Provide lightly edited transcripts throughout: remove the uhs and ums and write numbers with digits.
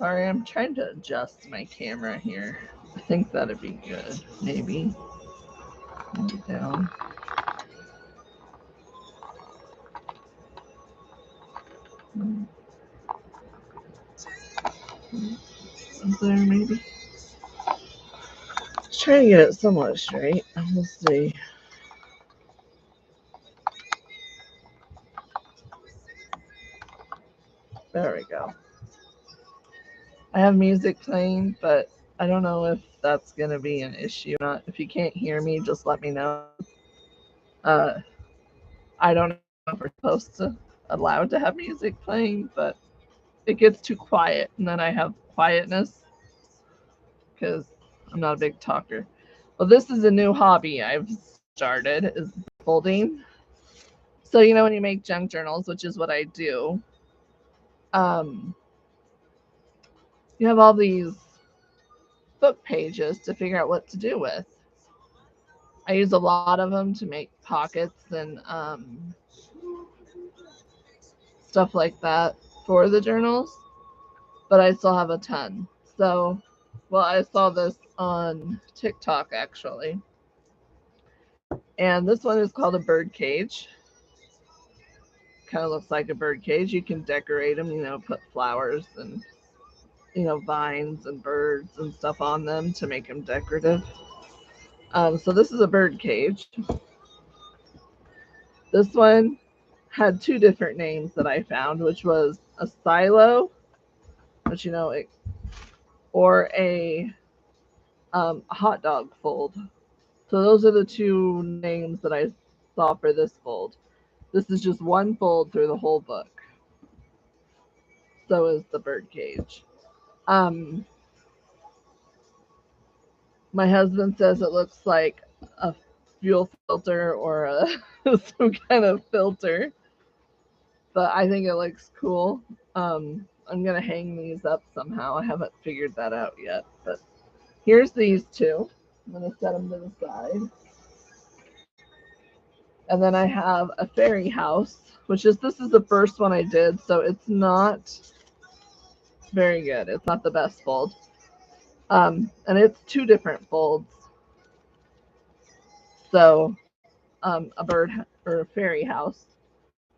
Sorry, I'm trying to adjust my camera here. I think that'd be good. Maybe. Maybe down. Up there, maybe. Just trying to get it somewhat straight. We'll see. There we go. I have music playing, but I don't know if that's going to be an issue or not. If you can't hear me, just let me know. Uh, I don't know if we're supposed to allowed to have music playing, but it gets too quiet, and then I have quietness because I'm not a big talker. Well, this is a new hobby I've started is folding. So when you make junk journals, which is what I do, um, you have all these book pages to figure out what to do with. I use a lot of them to make pockets and stuff like that for the journals, but I still have a ton. So, well, I saw this on TikTok actually, and this one is called a bird cage. Kind of looks like a bird cage. You can decorate them, put flowers and vines and birds and stuff on them to make them decorative. So this is a bird cage. This one had two different names that I found, which was a silo, which or a hot dog fold. So those are the two names that I saw for this fold. This is just one fold through the whole book. So is the bird cage. Um, my husband says it looks like a fuel filter or some kind of filter, but I think it looks cool. I'm gonna hang these up somehow. I haven't figured that out yet, but here's these two. I'm gonna set them to the side, and then I have a fairy house, which is this is the first one I did, so it's not very good. It's not the best fold, and it's two different folds. So a bird or a fairy house,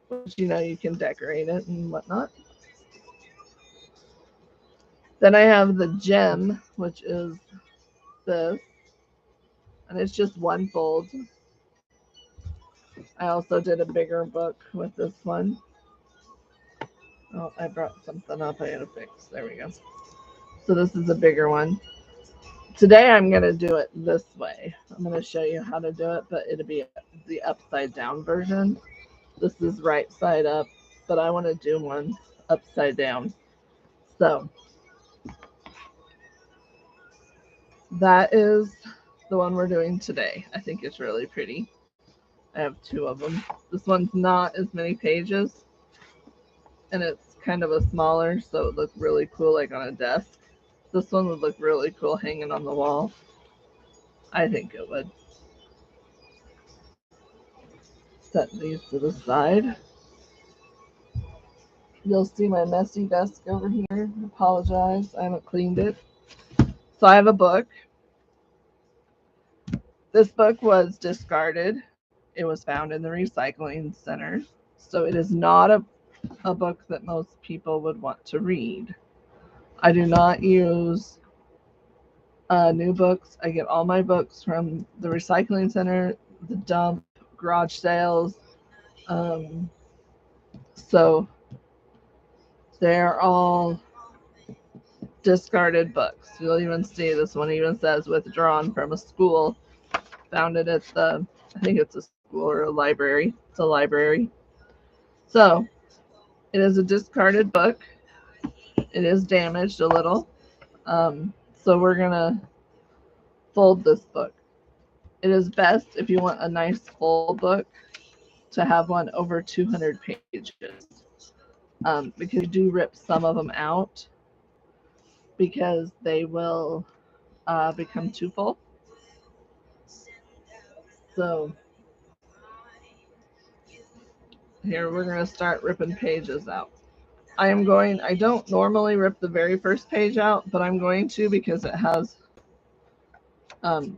which you can decorate it and whatnot. Then I have the gem, which is this, and it's just one fold. I also did a bigger book with this one. Oh, I brought something up I had to fix. There we go. So this is a bigger one. Today I'm going to do it this way. I'm going to show you how to do it, but it'll be the upside down version. This is right side up, but I want to do one upside down. So that is the one we're doing today. I think it's really pretty. I have two of them. This one's not as many pages, and it's kind of a smaller, so it looks really cool like on a desk. This one would look really cool hanging on the wall. I think it would. Set these to the side. You'll see my messy desk over here. Apologize, I haven't cleaned it. So I have a book. This book was discarded. It was found in the recycling center. So it is not a book that most people would want to read. I do not use new books. I get all my books from the recycling center, the dump, garage sales. Um, so they're all discarded books. You'll even see this one even says withdrawn from a school. Found it at I think it's a school or a library. It's a library. So it is a discarded book. It is damaged a little. So we're going to fold this book. It is best if you want a nice full book to have one over 200 pages because you do rip some of them out because they will become too full. So here we're going to start ripping pages out. I don't normally rip the very first page out, but I'm going to because it has the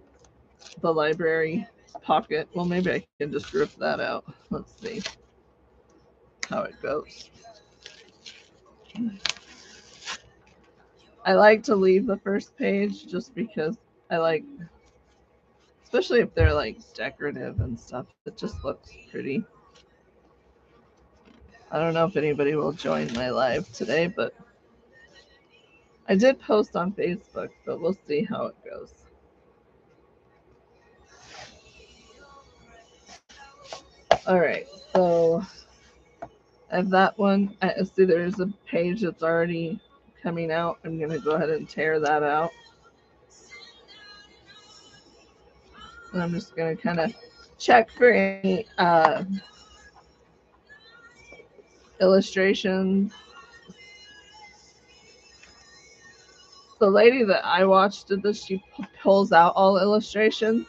library pocket. Well, maybe I can just rip that out. Let's see how it goes. I like to leave the first page just because I like, especially if they're like decorative and stuff, it just looks pretty. I don't know if anybody will join my live today, but I did post on Facebook, but we'll see how it goes. All right, so I have that one. I see there's a page that's already coming out. I'm going to go ahead and tear that out. And I'm just going to kind of check for any illustrations. The lady that I watched did this. She pulls out all illustrations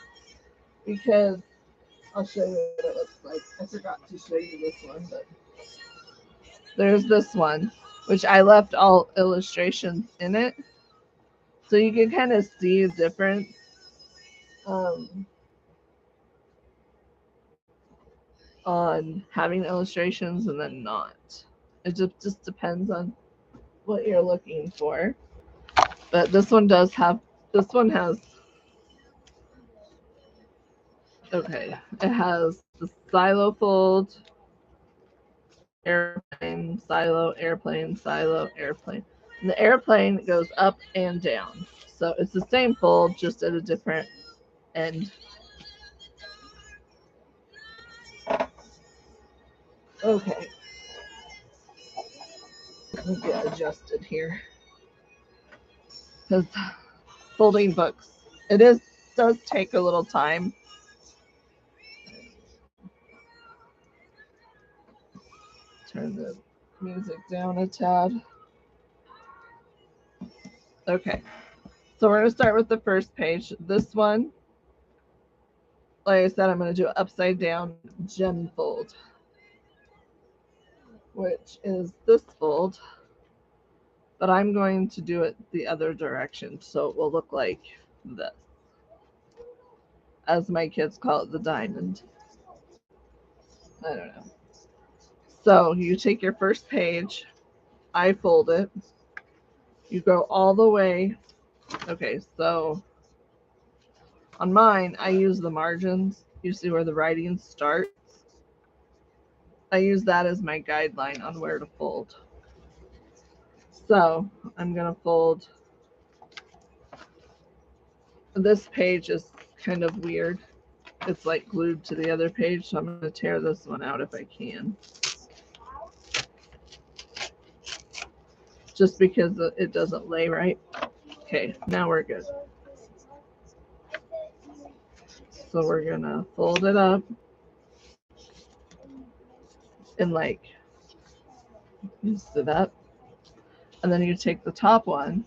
because I'll show you what it looks like. I forgot to show you this one, but there's this one, which I left all illustrations in it. So you can kind of see a difference. On having illustrations and then not. It just depends on what you're looking for. But this one has, okay, it has the silo fold, airplane, silo, airplane, silo, airplane. And the airplane goes up and down. So it's the same fold, just at a different end. Okay. Let me get adjusted here. Because folding books, does take a little time. Turn the music down a tad. Okay, so we're going to start with the first page. This one, like I said, I'm going to do upside down gem fold, which is this fold, but I'm going to do it the other direction, so it will look like this. As my kids call it, the diamond. I don't know. So you take your first page, I fold it, you go all the way. Okay, so on mine, I use the margins. You see where the writing starts? I use that as my guideline on where to fold. So I'm going to fold. This page is kind of weird. It's like glued to the other page, so I'm going to tear this one out if I can. Just because it doesn't lay right. Okay, now we're good. So we're going to fold it up. And like, you see that? And then you take the top one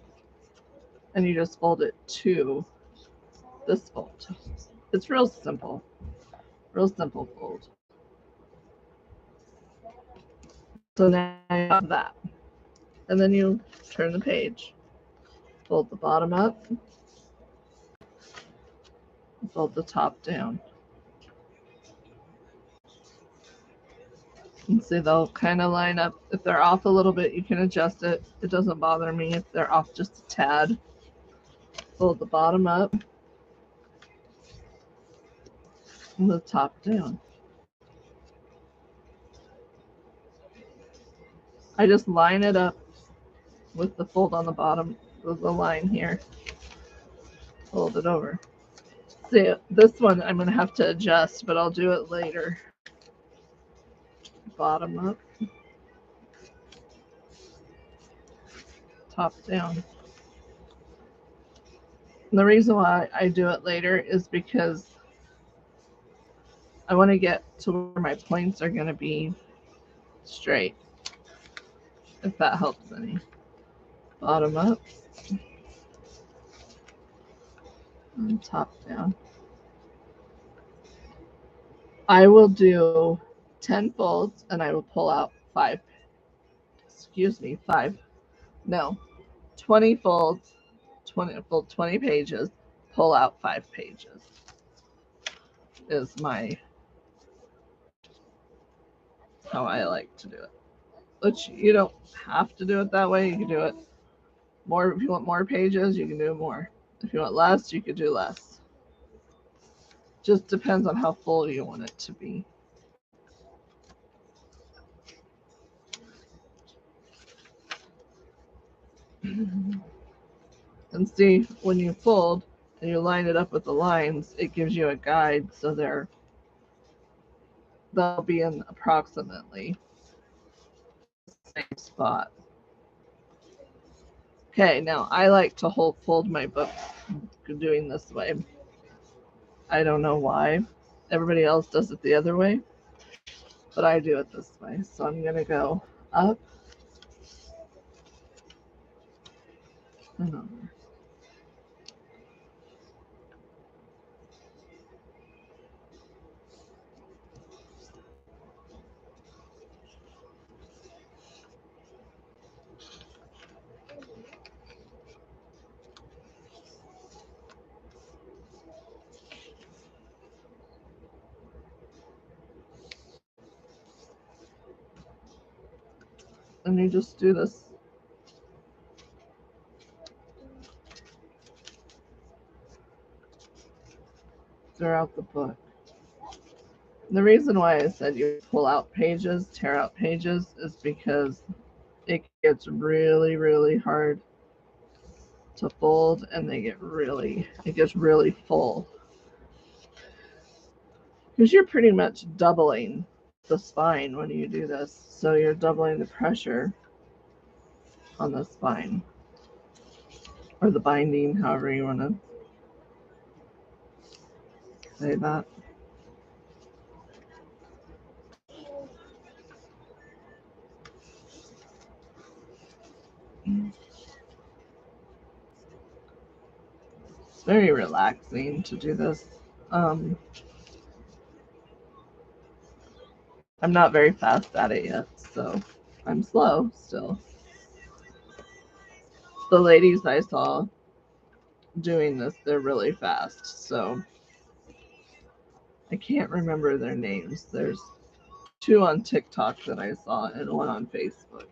and you just fold it to this fold. It's real simple fold. So now you have that. And then you turn the page, fold the bottom up, fold the top down. And see, they'll kind of line up. If they're off a little bit, you can adjust it. It doesn't bother me if they're off just a tad. Fold the bottom up and the top down. I just line it up with the fold on the bottom of the line here. Fold it over. See, this one I'm going to have to adjust, but I'll do it later. Bottom up, top down. And the reason why I do it later is because I want to get to where my points are going to be straight, if that helps any. Bottom up and top down. I will do 10 folds and I will pull out 5 excuse me, 5. No, 20 folds, 20 pages, pull out 5 pages is how I like to do it. Which you don't have to do it that way. You can do it more if you want more pages, you can do more. If you want less, you could do less. Just depends on how full you want it to be. And see, when you fold and you line it up with the lines, it gives you a guide so they'll be in approximately the same spot. Okay, now I like to fold my books doing this way. I don't know why. Everybody else does it the other way, but I do it this way. So I'm going to go up and over. And you just do this throughout the book. The reason why I said you pull out pages, tear out pages, is because it gets really, really hard to fold, and it gets really full. Because you're pretty much doubling the spine when you do this. So you're doubling the pressure on the spine, or the binding, however you want to say that. It's very relaxing to do this. I'm not very fast at it yet, so I'm slow still. The ladies I saw doing this, they're really fast, so I can't remember their names. There's 2 on TikTok that I saw and 1 on Facebook.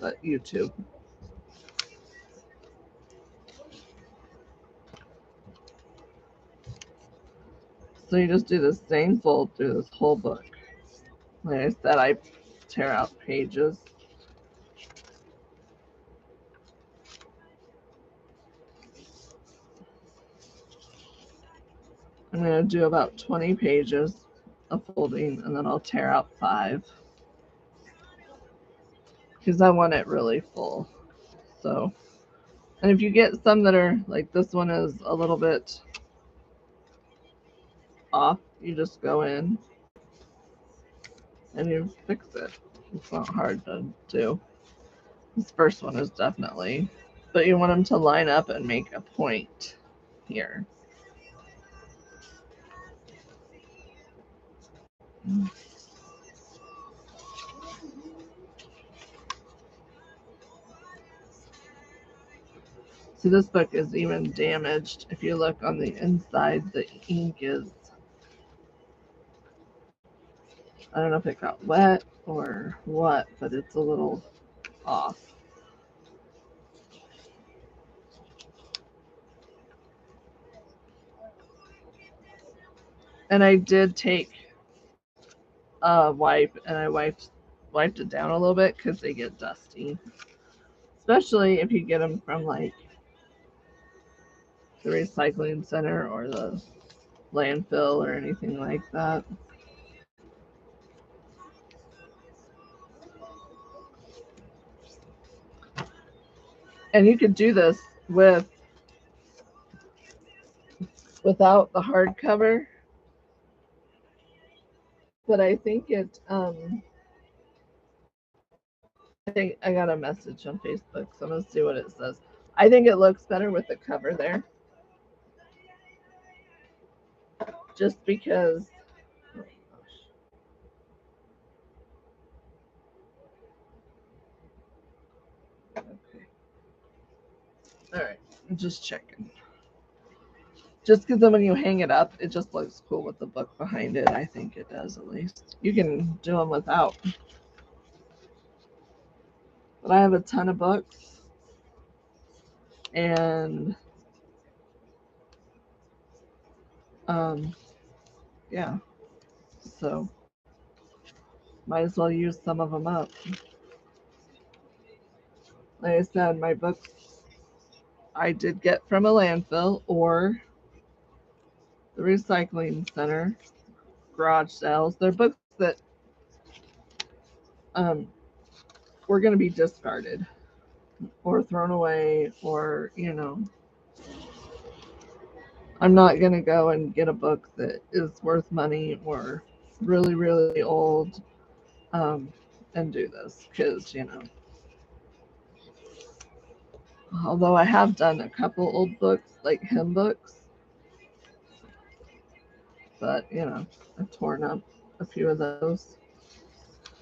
But YouTube. So you just do the same fold through this whole book. Like I said, I tear out pages. I'm going to do about 20 pages of folding, and then I'll tear out 5 because I want it really full. So, and if you get some that are like this one is a little bit off, you just go in and you fix it. It's not hard to do. This first one is definitely, but you want them to line up and make a point here. So this book is even damaged. If you look on the inside, the ink is, I don't know if it got wet or what, but it's a little off. And I did take a wipe and I wiped it down a little bit because they get dusty. Especially if you get them from like the recycling center or the landfill or anything like that. And you could do this without the hardcover, but I think I think I got a message on Facebook, so I'm gonna see what it says. I think it looks better with the cover there, just because. All right, I'm just checking. Just because then when you hang it up, it just looks cool with the book behind it. I think it does at least. You can do them without. But I have a ton of books. And yeah, so might as well use some of them up. Like I said, my books I did get from a landfill or the recycling center, garage sales. They're books that um, were going to be discarded or thrown away, or, you know, I'm not going to go and get a book that is worth money or really, really old and do this because, you know, although I have done a couple old books, like hymn books, but, you know, I've torn up a few of those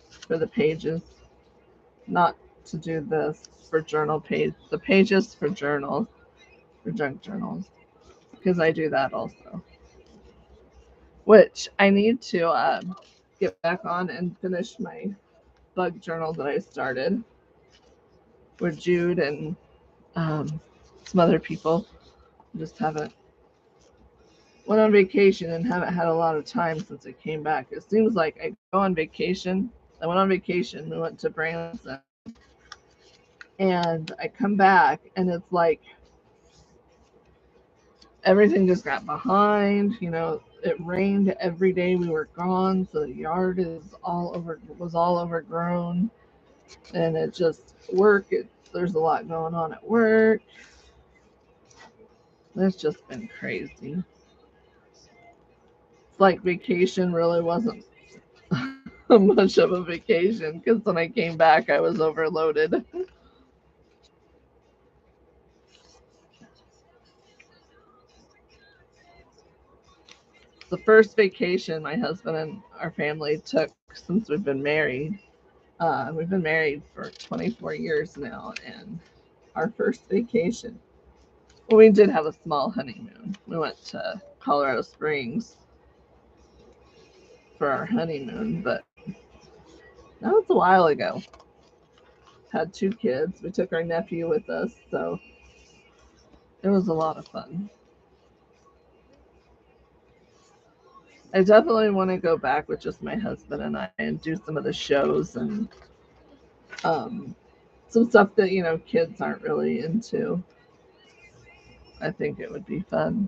for the pages. Not to do this for journal page, the pages for journals, for junk journals, because I do that also. Which I need to get back on and finish my bug journal that I started with Jude and some other people. Just haven't went on vacation and haven't had a lot of time since I came back. It seems like I go on vacation. I went on vacation. We went to Branson, and I come back, and it's like everything just got behind. You know, it rained every day we were gone, so the yard was all overgrown, and it just there's a lot going on at work. It's just been crazy. It's like vacation really wasn't much of a vacation because when I came back, I was overloaded. The first vacation my husband and our family took since we've been married. We've been married for 24 years now, and our first vacation, well, we did have a small honeymoon. We went to Colorado Springs for our honeymoon, but that was a while ago. Had two kids. We took our nephew with us, so it was a lot of fun. I definitely want to go back with just my husband and I and do some of the shows and um, some stuff that, you know, kids aren't really into. I think it would be fun.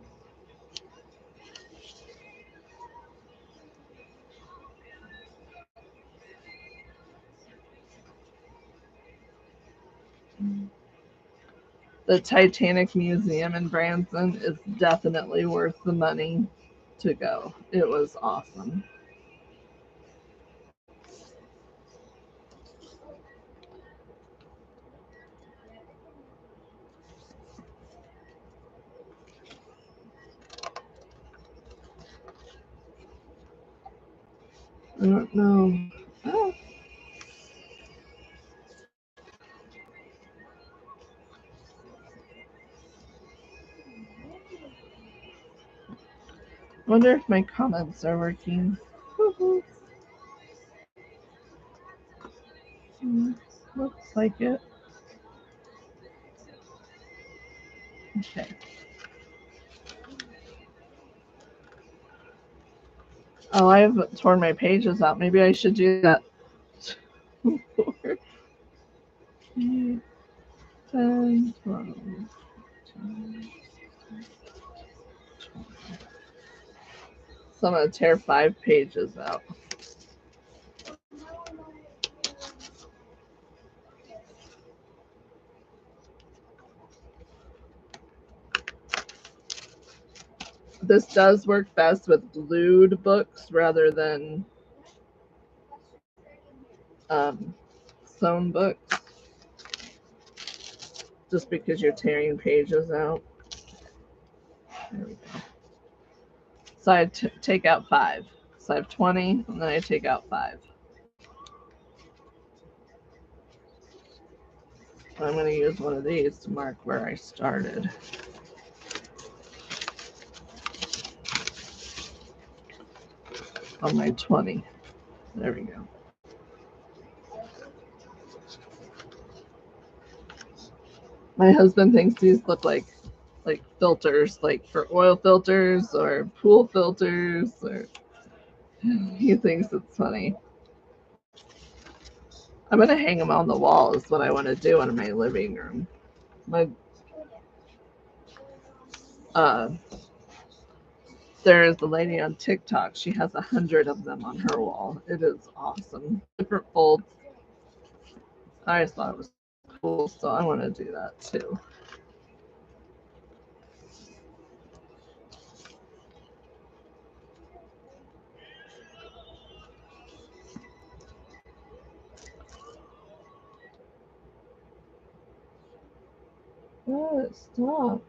The Titanic Museum in Branson is definitely worth the money to go. It was awesome. I don't know. Oh, I wonder if my comments are working. Looks like it. Okay. Oh, I have torn my pages out. Maybe I should do that. 4, 8, 10, 12. So I'm going to tear 5 pages out. This does work best with glued books rather than um, sewn books, just because you're tearing pages out. There we go. So I take out 5. So I have 20, and then I take out 5. I'm going to use one of these to mark where I started. On my 20. There we go. My husband thinks these look like filters, like for oil filters or pool filters, or he thinks it's funny. I'm gonna hang them on the wall is what I want to do in my living room. My there's a lady on TikTok. She has 100 of them on her wall. It is awesome. Different folds. I just thought it was cool, so I want to do that too. What? Stop.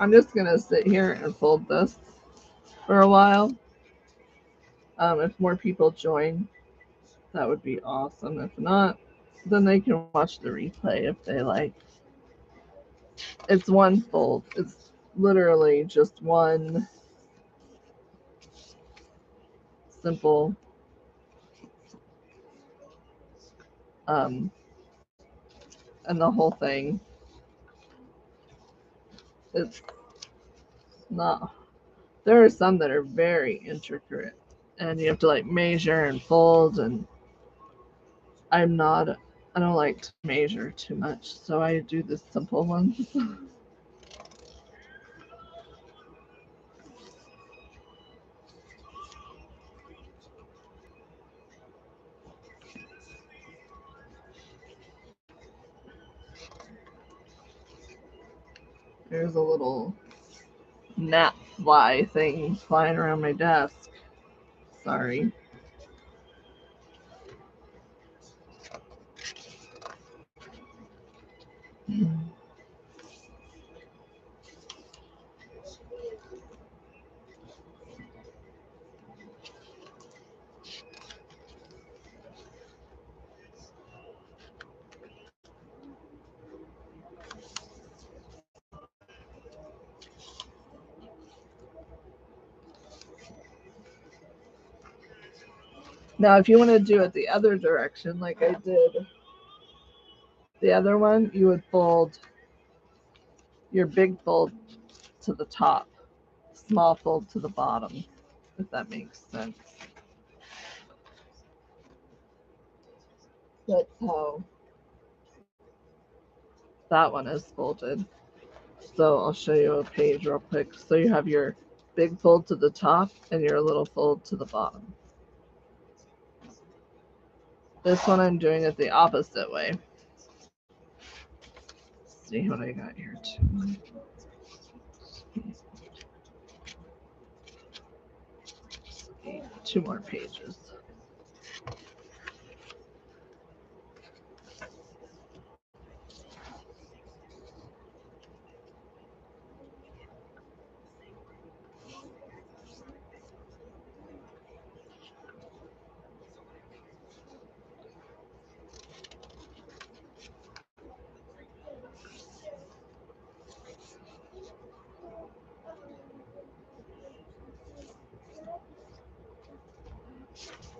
I'm just gonna sit here and fold this for a while. If more people join, that would be awesome. If not, then they can watch the replay if they like. It's one fold. It's literally just one simple and the whole thing. It's not. There are some that are very intricate, and you have to like measure and fold. And I'm not. I don't like to measure too much, so I do the simple ones. There's a little gnat fly thing flying around my desk. Sorry. Now, if you want to do it the other direction, like I did the other one, you would fold your big fold to the top, small fold to the bottom, if that makes sense. That's how that one is folded. So I'll show you a page real quick. So you have your big fold to the top and your little fold to the bottom. This one I'm doing it the opposite way. Let's see what I got here too. 2 more pages.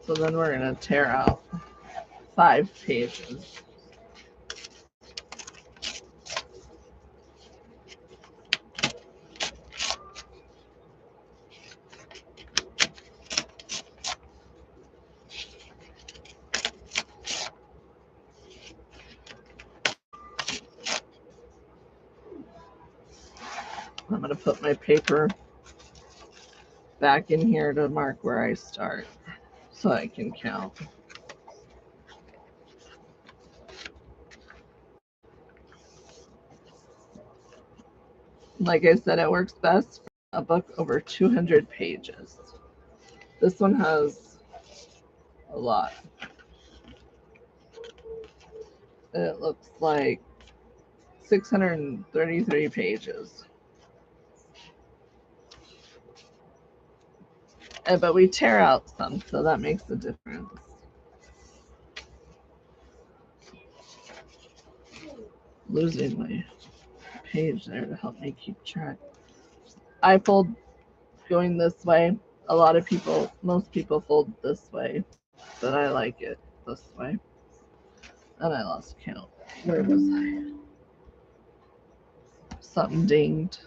So then we're going to tear out 5 pages. I'm going to put my paper back in here to mark where I start so I can count. Like I said, it works best for a book over 200 pages. This one has a lot. It looks like 633 pages. But we tear out some, so that makes a difference. Losing my page there to help me keep track. I fold going this way. A lot of people, most people fold this way, but I like it this way. And I lost count. Where was I? Something dinged.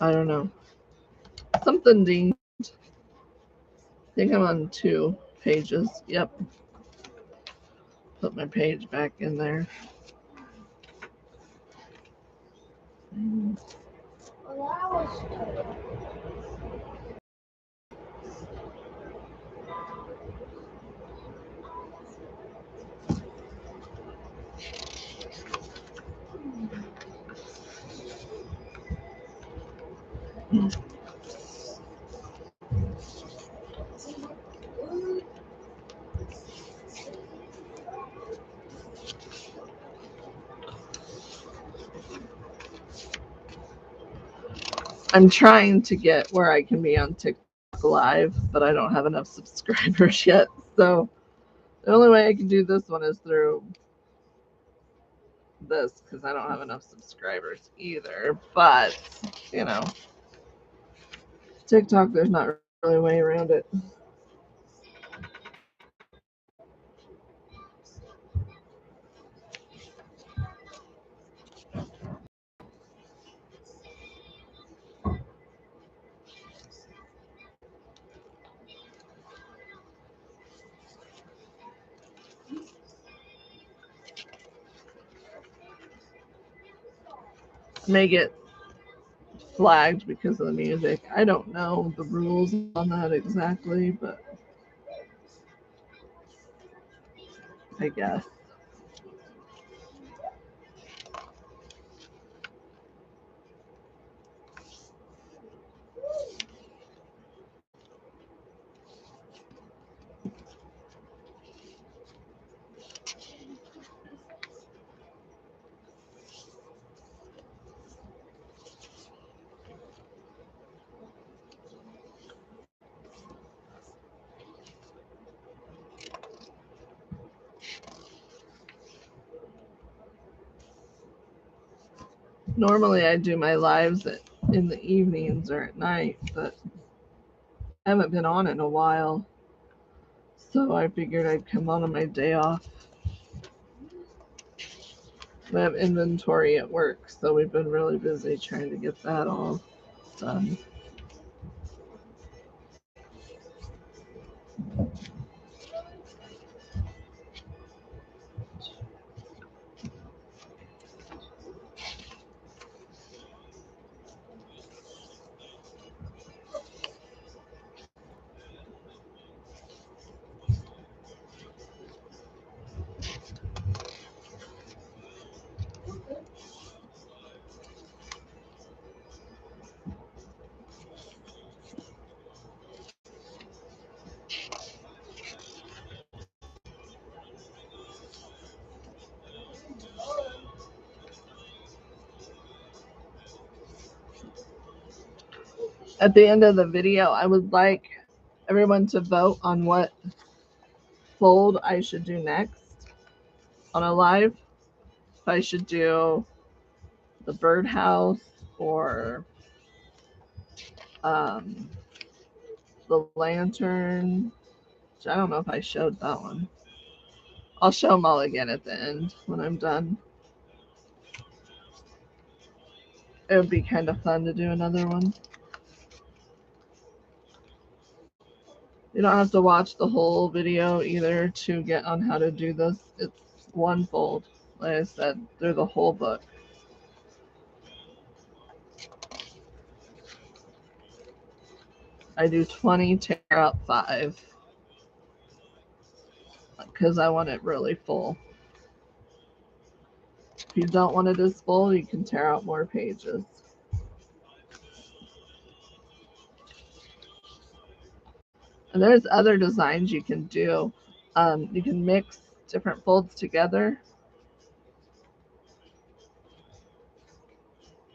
I don't know. Something dinged. I think I'm on 2 pages. Yep. Put my page back in there. I'm trying to get where I can be on TikTok Live, but I don't have enough subscribers yet. So the only way I can do this one is through this, because I don't have enough subscribers either. But, you know, TikTok, there's not really a way around it. May get flagged because of the music. I don't know the rules on that exactly, but I guess. Normally I do my lives in the evenings or at night, but I haven't been on in a while. So I figured I'd come on my day off. We have inventory at work, so we've been really busy trying to get that all done. At the end of the video, I would like everyone to vote on what fold I should do next on a live. If I should do the birdhouse or the lantern. I don't know if I showed that one. I'll show them all again at the end when I'm done. It would be kind of fun to do another one. You don't have to watch the whole video either to get on how to do this. It's one fold, like I said, through the whole book. I do 20, tear out 5, because I want it really full. If you don't want it as full, you can tear out more pages. And there's other designs you can do. You can mix different folds together,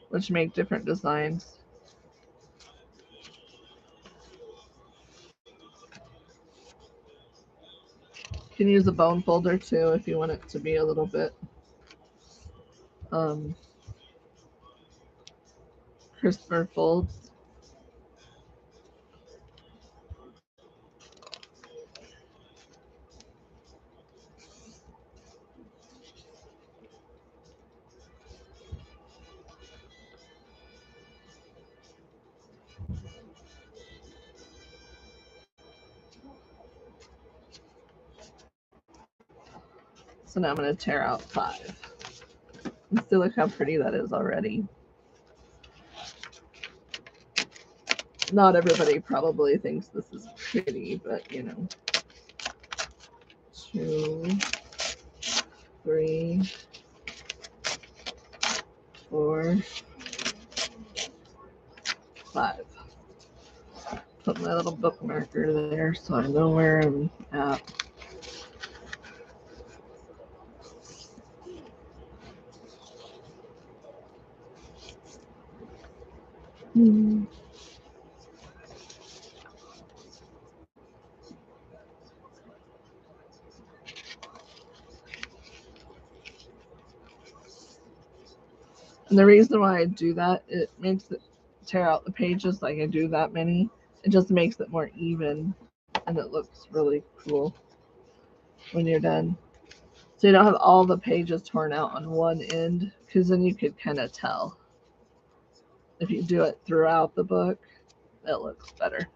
which make different designs. You can use a bone folder too if you want it to be a little bit um, crisper folds. So now I'm going to tear out 5. And see, look how pretty that is already. Not everybody probably thinks this is pretty, but you know. 2, 3, 4, 5. Put my little bookmarker there so I know where I'm at. And the reason why I do that, it makes it tear out the pages like I do that many. It just makes it more even and it looks really cool when you're done. So you don't have all the pages torn out on one end, because then you could kind of tell. If you do it throughout the book, it looks better.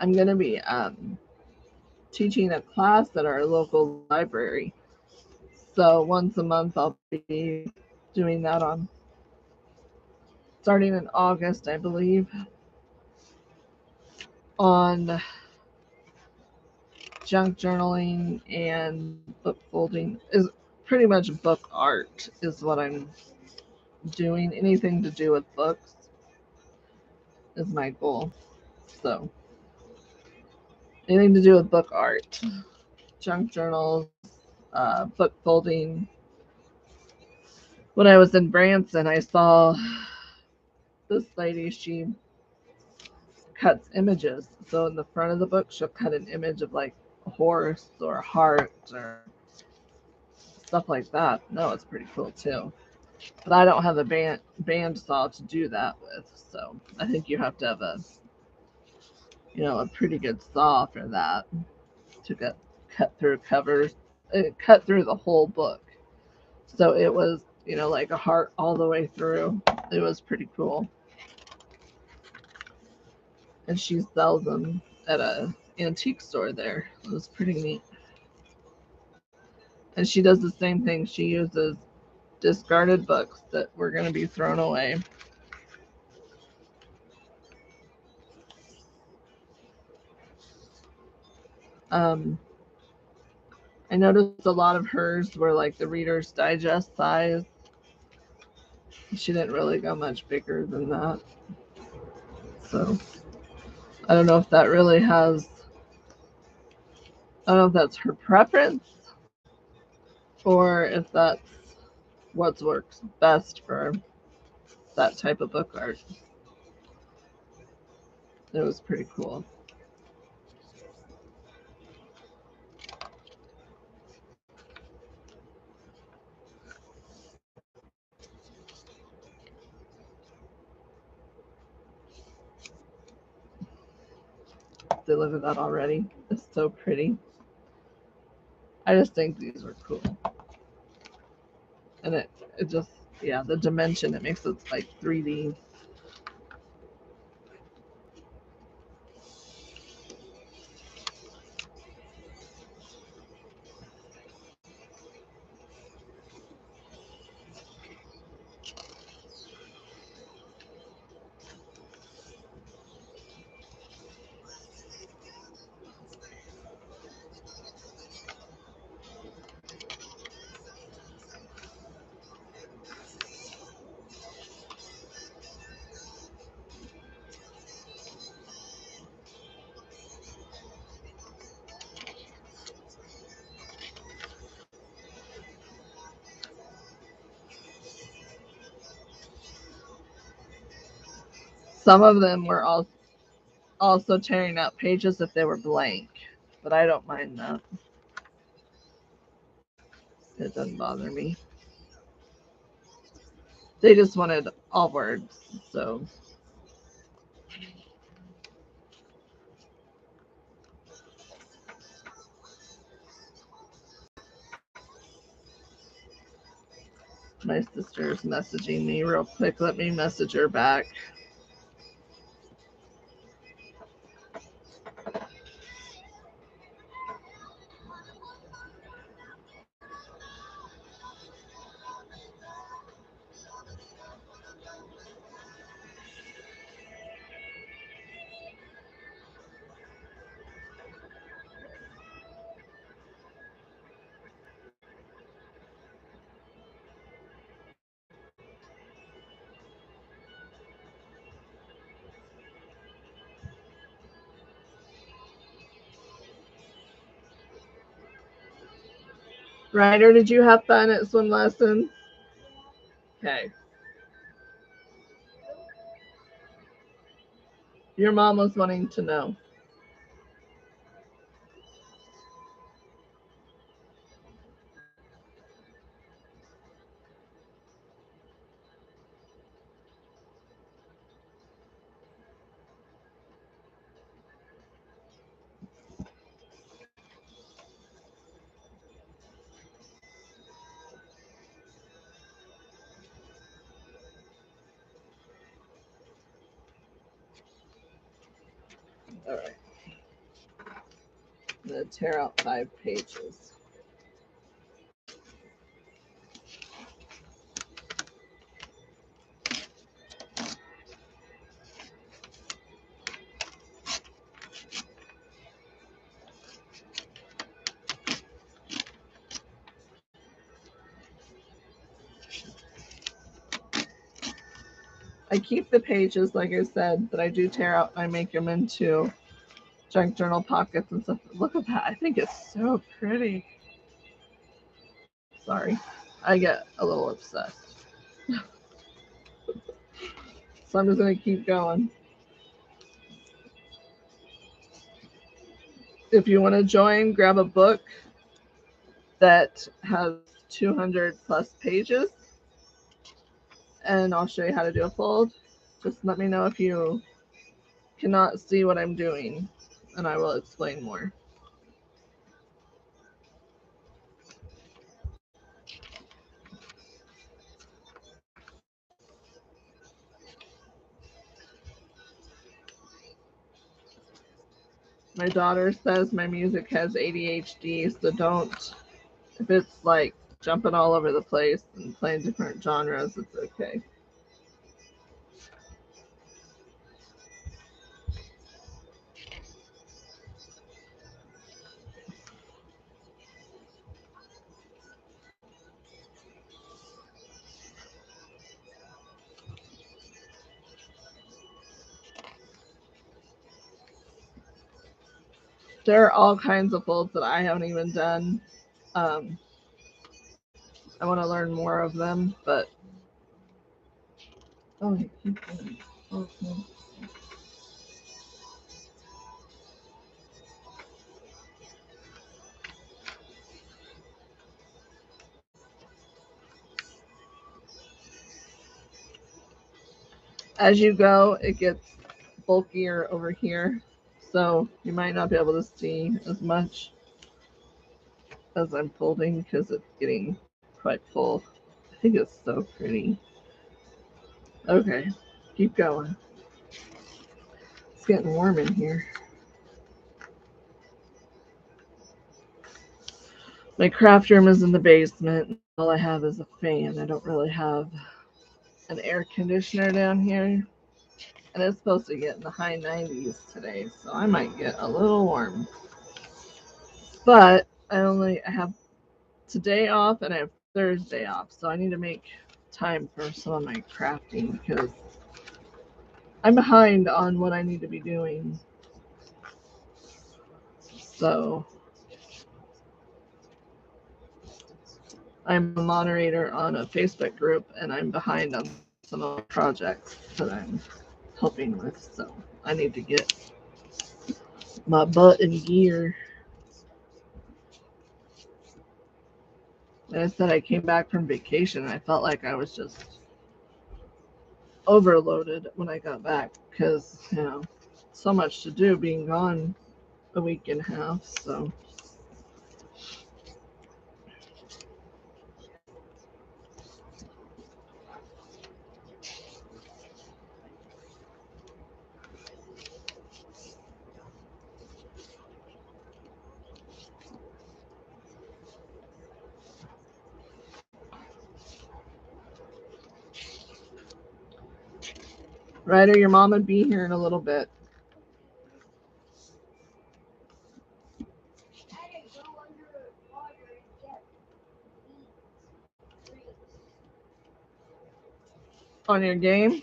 I'm going to be teaching a class at our local library. So once a month, I'll be doing that on starting in August, I believe, on junk journaling and book folding. Is pretty much book art is what I'm doing. Anything to do with books is my goal. So anything to do with book art, junk journals, book folding. When I was in Branson, I saw this lady, she cuts images. So in the front of the book, she'll cut an image of like a horse or a heart or stuff like that. No, it's pretty cool too. But I don't have the band saw to do that with. So I think you have to have a pretty good saw for that to get cut through covers. It cut through the whole book. So it was, like a heart all the way through. It was pretty cool. And she sells them at a antique store there. It was pretty neat. And she does the same thing. She uses discarded books that were going to be thrown away. I noticed a lot of hers were like the Reader's Digest size. She didn't really go much bigger than that. So I don't know if that really has, I don't know if that's her preference or if that's what works best for that type of book art. It was pretty cool. Delivered that already. It's so pretty. I just think these are cool. And it just, yeah, the dimension, it makes it like 3D. Some of them were also tearing out pages if they were blank, but I don't mind that. It doesn't bother me. They just wanted all words, so. My sister's messaging me real quick. Let me message her back. Ryder, did you have fun at swim lesson? Okay. Your mom was wanting to know. All right. I'm going to tear out 5 pages. I keep the pages, like I said, but I do tear out. I make them into junk journal pockets and stuff. Look at that. I think it's so pretty. Sorry. I get a little obsessed. So I'm just going to keep going. If you want to join, grab a book that has 200 plus pages, and I'll show you how to do a fold. Just let me know if you cannot see what I'm doing, and I will explain more. My daughter says my music has ADHD, so don't, if it's like jumping all over the place and playing different genres, it's okay. There are all kinds of folds that I haven't even done. Um, I want to learn more of them, but oh, I keep going. Okay. As you go, it gets bulkier over here, so you might not be able to see as much as I'm folding because it's getting quite full. think it's so pretty. Okay, keep going. It's getting warm in here. My craft room is in the basement. All I have is a fan. I don't really have an air conditioner down here. And it's supposed to get in the high 90s today, so I might get a little warm. But I have today off and I have Thursday off, so I need to make time for some of my crafting because I'm behind on what I need to be doing. So I'm a moderator on a Facebook group and I'm behind on some of the projects that I'm helping with. So I need to get my butt in gear. Like I said, I came back from vacation and I felt like I was just overloaded when I got back because, so much to do being gone a week and a half. So Ryder, your mom would be here in a little bit. On your game?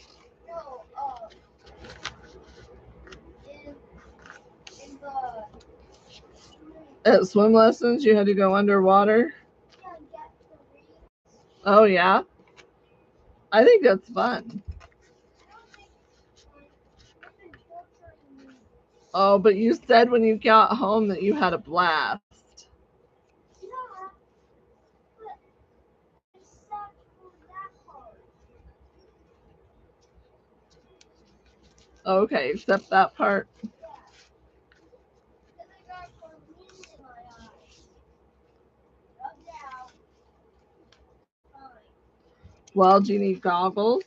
At swim lessons, you had to go underwater? Oh, yeah? I think that's fun. Oh, but you said when you got home that you had a blast. Okay, except that part. Well, do you need goggles?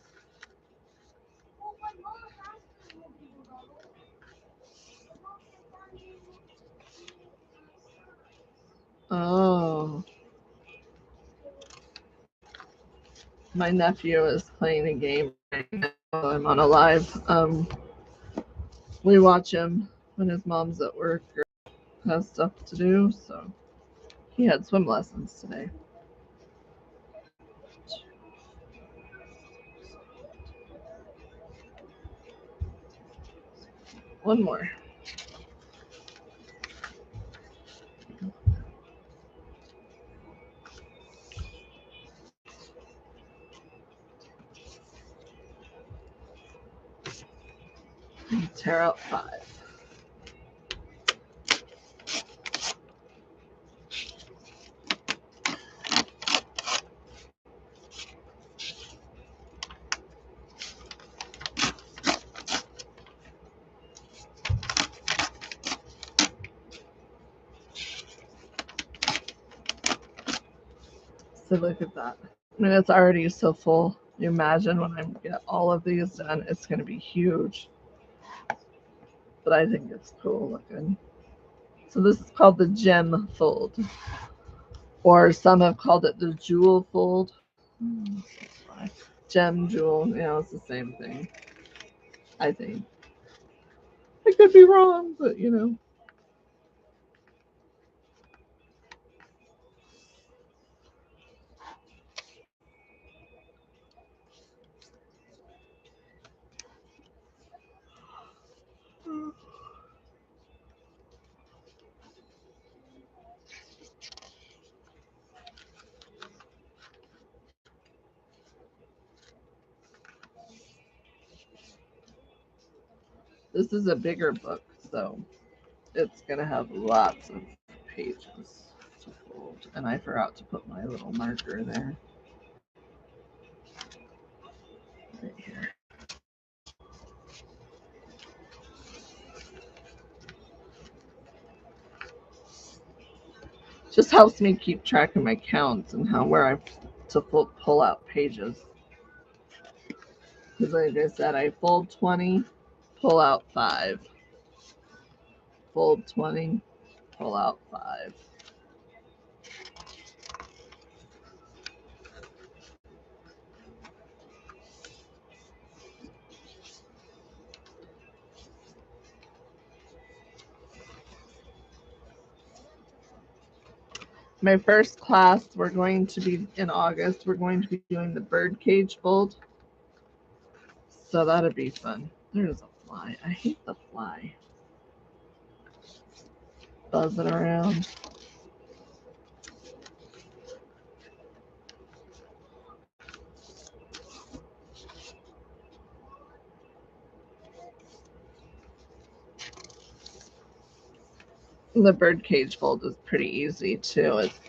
Oh. My nephew is playing a game right now. I'm on a live. We watch him when his mom's at work or has stuff to do. So he had swim lessons today. One more. Tear out 5. So look at that. I mean, it's already so full. You imagine when I get all of these done, it's going to be huge. But I think it's cool looking. So this is called the gem fold. Or some have called it the jewel fold. Gem, jewel, it's the same thing. I think. I could be wrong, but This is a bigger book, so it's going to have lots of pages to fold. And I forgot to put my little marker there. Right here. Just helps me keep track of my counts and where I to pull out pages. Because like I said, I fold 20, pull out 5. Fold 20, pull out 5. My first class, we're going to be in August. We're going to be doing the birdcage fold. So that'll be fun. There's a fly. I hate the fly. Buzzing around. The birdcage fold is pretty easy too. It's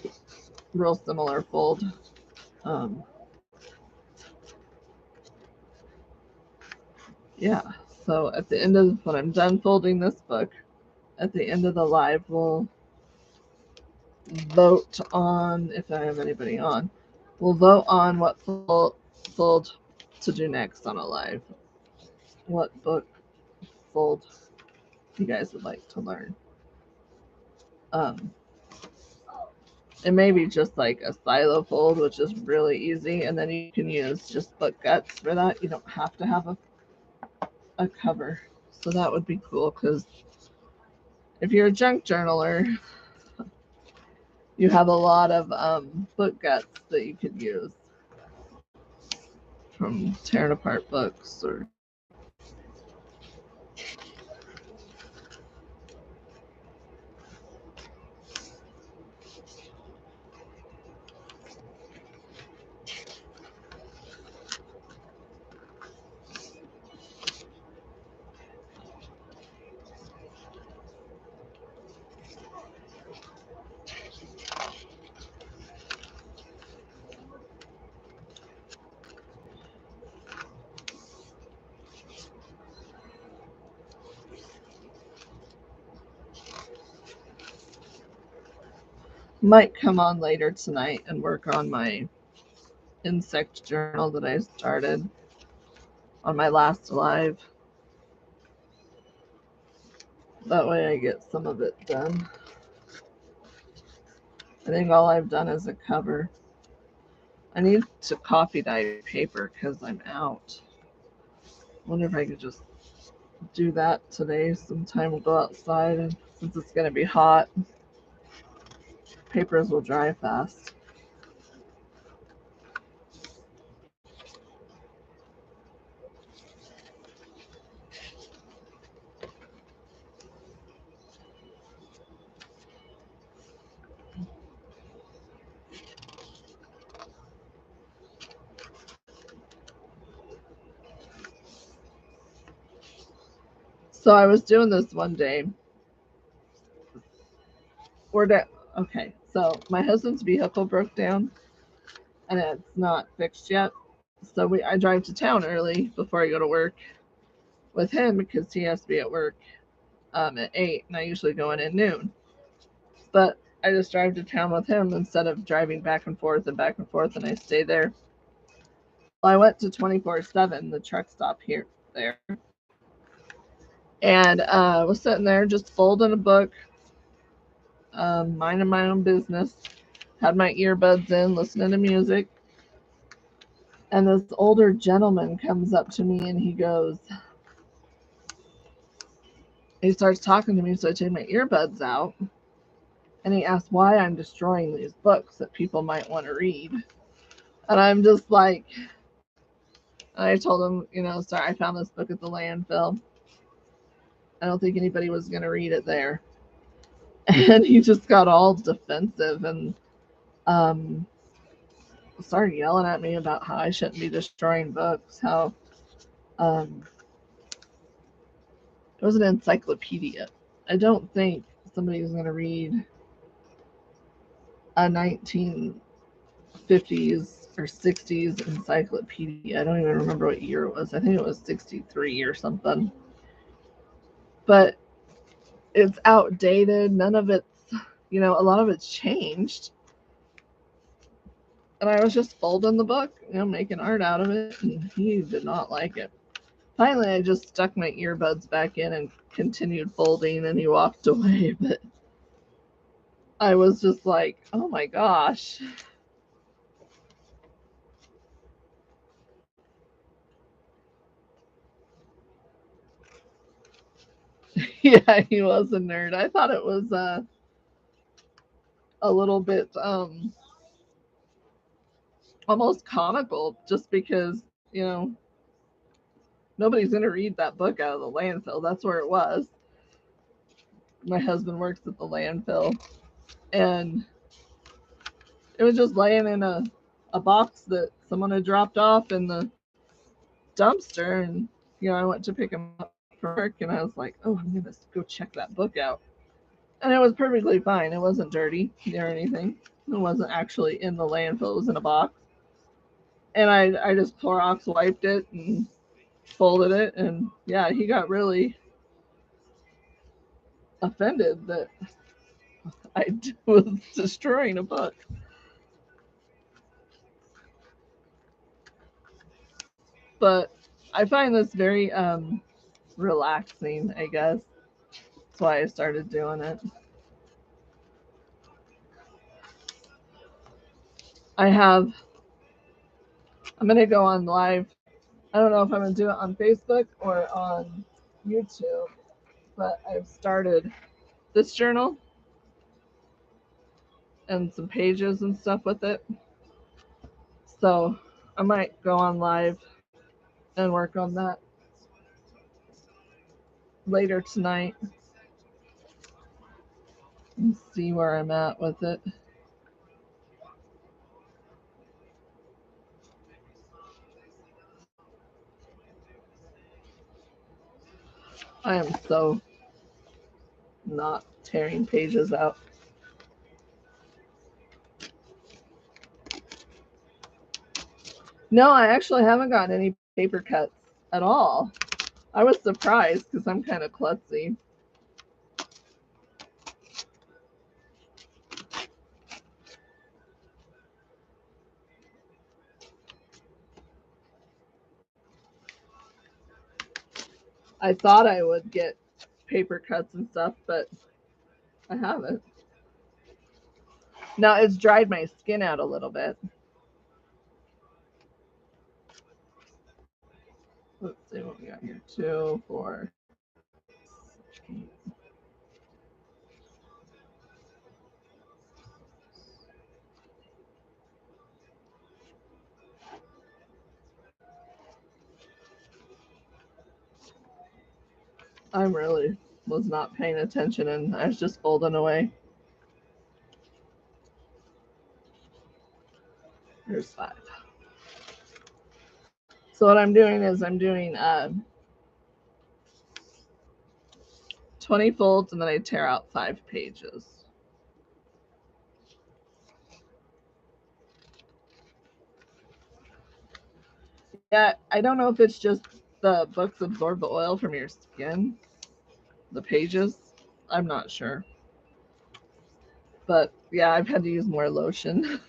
real similar fold. Yeah, so at the end of when I'm done folding this book, at the end of the live, we'll vote on, if I have anybody on, we'll vote on what fold to do next on a live. What book fold you guys would like to learn. It may be just like a silo fold, which is really easy, and then you can use just book guts for that. You don't have to have a cover. So that would be cool, because if you're a junk journaler, you have a lot of book guts that you could use from tearing apart books or might come on later tonight and work on my insect journal that I started on my last live. That way I get some of it done. I think all I've done is a cover. I need to copy dye paper because I'm out. Wonder if I could just do that today sometime. We'll go outside, and since it's going to be hot, papers will dry fast. So I was doing this one day. Okay, so my husband's vehicle broke down and it's not fixed yet. So I drive to town early before I go to work with him because he has to be at work at 8, and I usually go in at noon. But I just drive to town with him instead of driving back and forth, and I stay there. Well, I went to 24/7, the truck stop there, and was sitting there just folding a book, minding my own business, had my earbuds in, listening to music, and this older gentleman comes up to me and he starts talking to me, so I take my earbuds out, and he asks why I'm destroying these books that people might want to read. And I'm just like, I told him, sorry, I found this book at the landfill. I don't think anybody was going to read it there. And he just got all defensive and started yelling at me about how I shouldn't be destroying books, how it was an encyclopedia. I don't think somebody's going to read a 1950s or 60s encyclopedia. I don't even remember what year it was. I think it was 63 or something. But it's outdated. None of it's, a lot of it's changed. And I was just folding the book, making art out of it, and he did not like it. Finally, I just stuck my earbuds back in and continued folding, and he walked away. But I was just like, oh my gosh. Yeah, he was a nerd. I thought it was a little bit almost comical, just because nobody's gonna read that book out of the landfill. That's where it was. My husband works at the landfill, and it was just laying in a box that someone had dropped off in the dumpster. And I went to pick him up from work, and I was like, oh, I'm gonna go check that book out. And it was perfectly fine. It wasn't dirty or anything. It wasn't actually in the landfill. It was in a box. And I just Clorox wiped it and folded it. And yeah, he got really offended that I was destroying a book. But I find this very relaxing, I guess. That's why I started doing it. I have, I'm going to go on live. I don't know if I'm going to do it on Facebook or on YouTube, but I've started this journal and some pages and stuff with it. So I might go on live and work on that later tonight and see where I'm at with it. I am so not tearing pages out. No, I actually haven't gotten any paper cuts at all. I was surprised because I'm kind of klutzy. I thought I would get paper cuts and stuff, but I haven't. Now it's dried my skin out a little bit. Let's see what we got here. 2, 4, 8. I really was not paying attention and I was just folding away. Here's 5. So what I'm doing is I'm doing 20 folds and then I tear out 5 pages. Yeah, I don't know if it's just the books absorb the oil from your skin, the pages. I'm not sure. But yeah, I've had to use more lotion.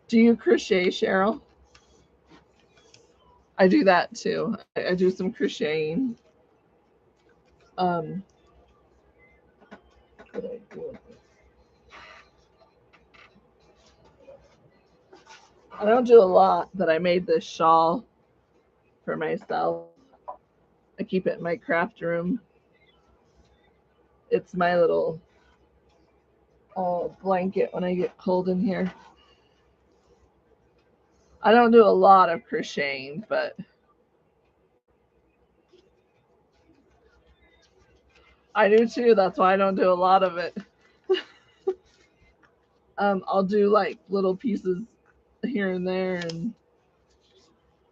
Do you crochet, Cheryl? I do that too. I do some crocheting. Um, what do I do with it? I don't do a lot, but I made this shawl for myself. I keep it in my craft room. It's my little blanket when I get cold in here. I don't do a lot of crocheting, but I do too. That's why I don't do a lot of it. I'll do like little pieces here and there, and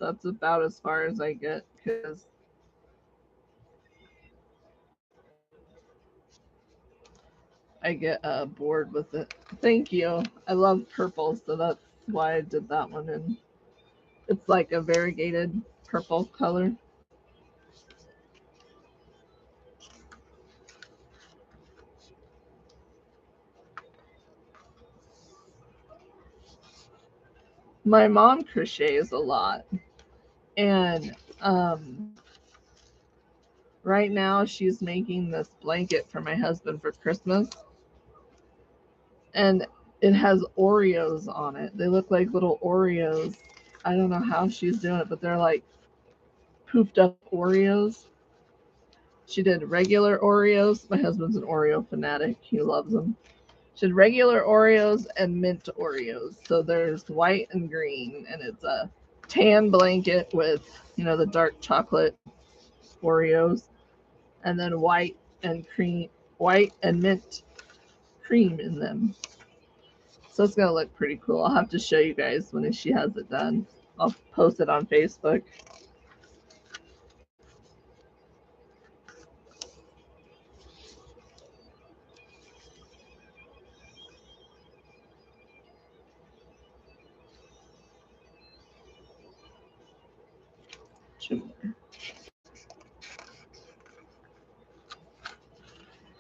that's about as far as I get because I get bored with it. Thank you. I love purple, so that's why I did that one in. It's like a variegated purple color. My mom crochets a lot, and right now she's making this blanket for my husband for Christmas, and it has Oreos on it. They look like little Oreos. I don't know how she's doing it, but they're like poofed up Oreos. She did regular Oreos. My husband's an Oreo fanatic. He loves them. She did regular Oreos and mint Oreos. So there's white and green, and it's a tan blanket with, the dark chocolate Oreos, and then white and mint cream in them. So it's gonna look pretty cool. I'll have to show you guys when she has it done. I'll post it on Facebook.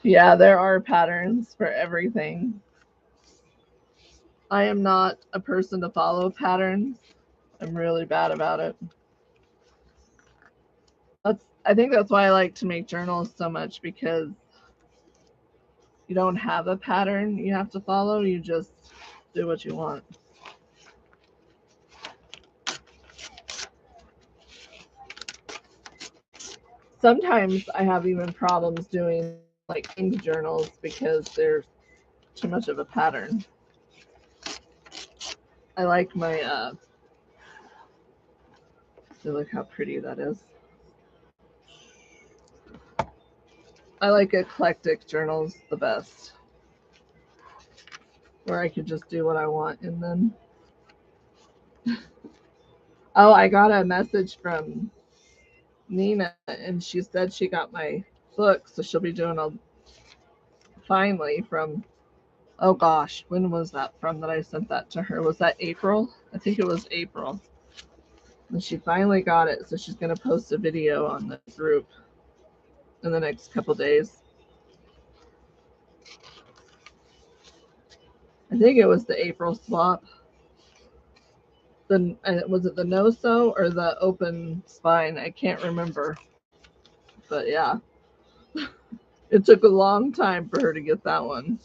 Yeah, there are patterns for everything. I am not a person to follow patterns. I'm really bad about it. I think that's why I like to make journals so much, because you don't have a pattern you have to follow. You just do what you want. Sometimes I have even problems doing like ink journals because there's too much of a pattern. I like my look how pretty that is. I like eclectic journals the best, where I could just do what I want in them. Oh, I got a message from Nina, and she said she got my book, so she'll be doing a finally from, oh gosh, when was that from that I sent that to her? Was that April? I think it was April. And she finally got it, so she's going to post a video on the group in the next couple days. I think it was the April swap. Was it the no-sew or the open spine? I can't remember. But yeah, it took a long time for her to get that one.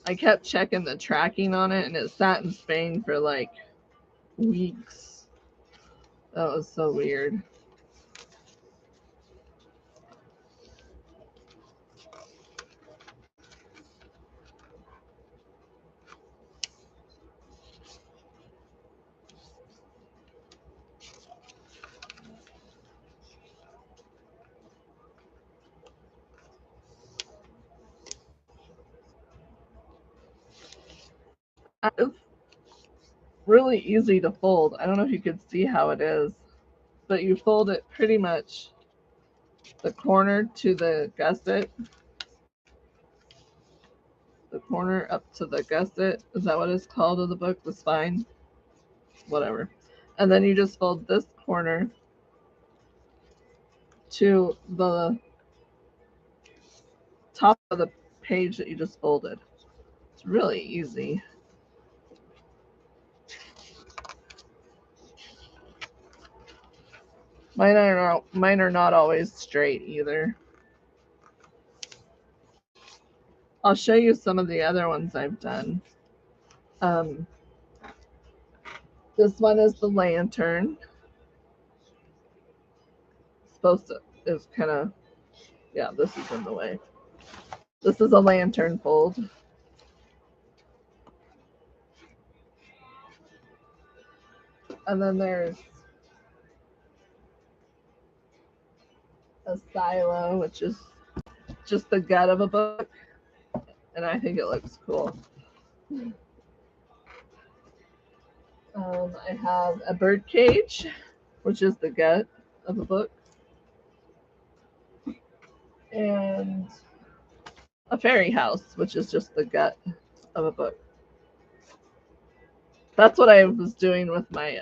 I kept checking the tracking on it, and it sat in Spain for like weeks. That was so weird. It's really easy to fold. I don't know if you could see how it is, but you fold it pretty much the corner to the gusset, the corner up to the gusset. Is that what it's called in the book? The spine? Whatever. And then you just fold this corner to the top of the page that you just folded. It's really easy. Mine are not always straight either. I'll show you some of the other ones I've done. Um, this one is the lantern. It's supposed to is kind of, yeah, this is in the way. This is a lantern fold. And then there's a silo, which is just the gut of a book, and I think it looks cool. I have a bird cage, which is the gut of a book, and a fairy house, which is just the gut of a book. That's what I was doing with my,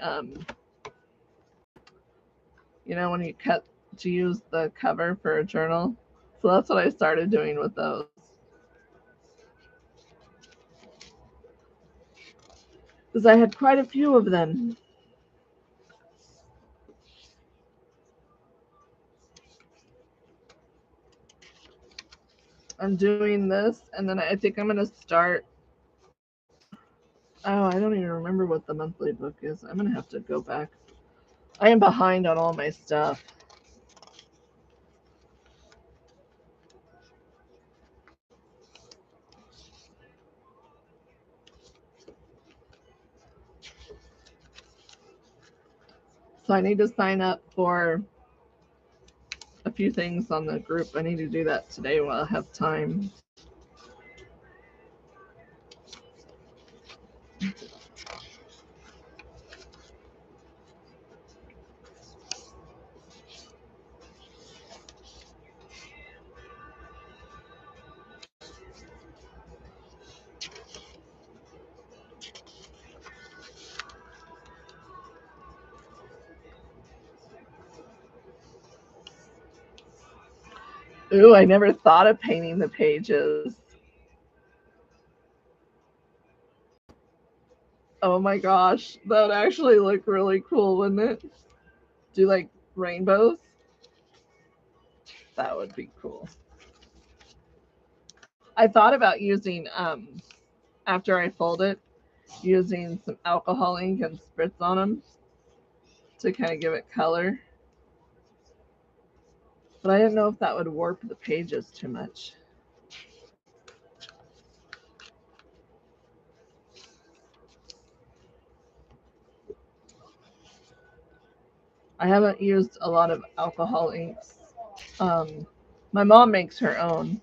when you cut to use the cover for a journal. So that's what I started doing with those. Because I had quite a few of them. I'm doing this, and then I think I'm going to start. Oh, I don't even remember what the monthly book is. I'm going to have to go back. I am behind on all my stuff. So I need to sign up for a few things on the group. I need to do that today while I have time. Ooh, I never thought of painting the pages. Oh my gosh, that would actually look really cool, wouldn't it? Do like rainbows? That would be cool. I thought about using, after I fold it, using some alcohol ink and spritz on them to kind of give it color. But I didn't know if that would warp the pages too much. I haven't used a lot of alcohol inks. My mom makes her own.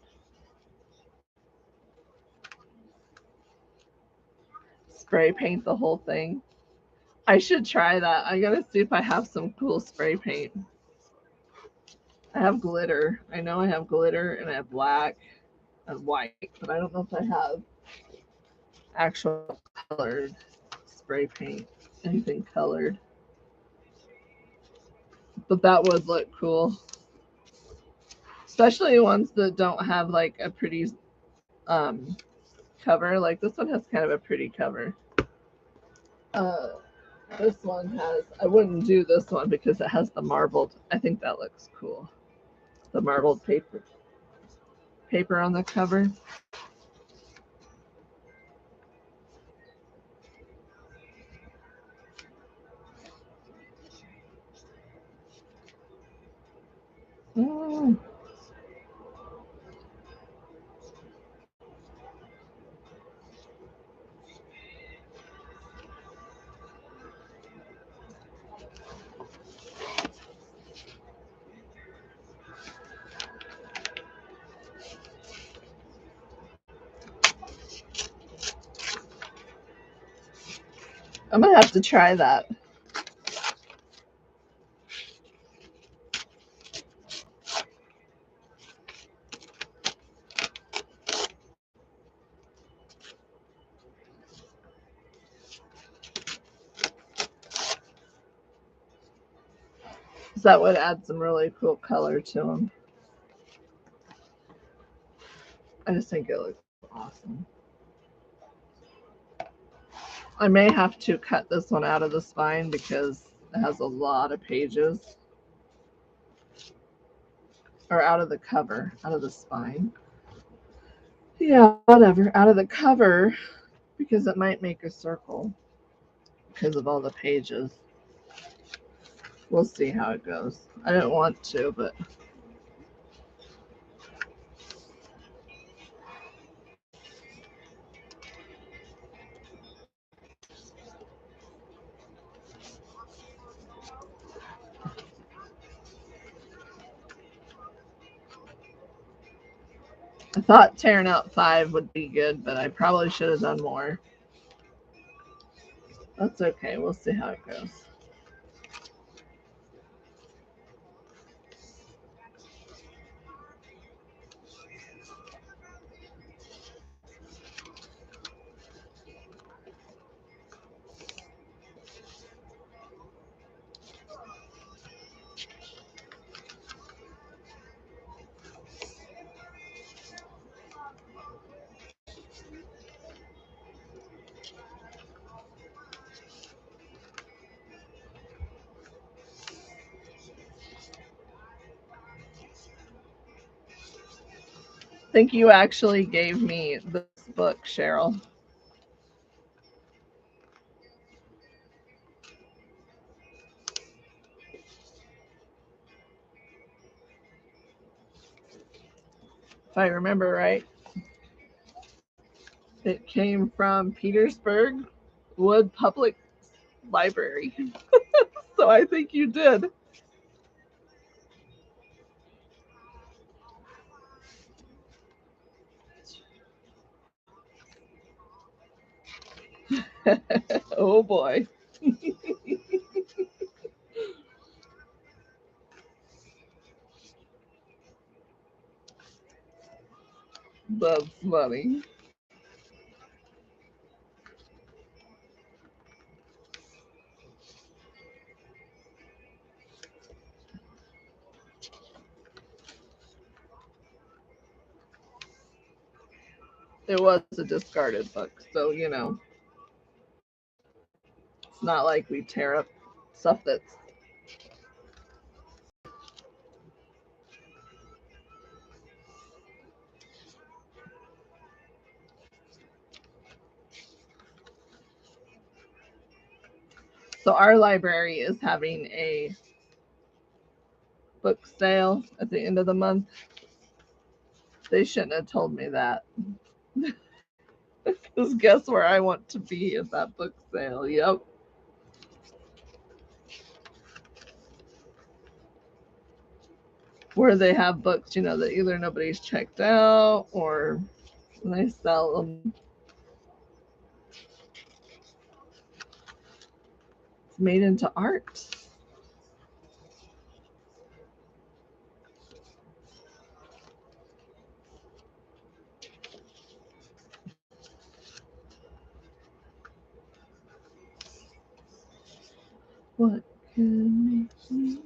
Spray paint the whole thing. I should try that. I gotta see if I have some cool spray paint. I have glitter. I know I have glitter and I have black and white, but I don't know if I have actual colored spray paint. Anything colored. But that would look cool. Especially ones that don't have like a pretty um, cover. Like this one has kind of a pretty cover. This one has, I wouldn't do this one because it has the marbled. I think that looks cool. The marbled paper on the cover. Mm. I'm gonna have to try that. That would add some really cool color to them. I just think it looks awesome. I may have to cut this one out of the spine because it has a lot of pages. Or out of the cover, out of the spine. Yeah, whatever. Out of the cover because it might make a circle because of all the pages. We'll see how it goes. I didn't want to, but I thought tearing out 5 would be good, but I probably should have done more. That's okay. We'll see how it goes. I think you actually gave me this book, Cheryl. If I remember right. It came from Petersburg Wood Public Library. So I think you did. Oh boy. That's funny. It was a discarded book, so it's not like we tear up stuff that's. So our library is having a book sale at the end of the month. They shouldn't have told me that. Because guess where I want to be at that book sale? Yep. Where they have books, that either nobody's checked out or they sell them. It's made into art. What can make me?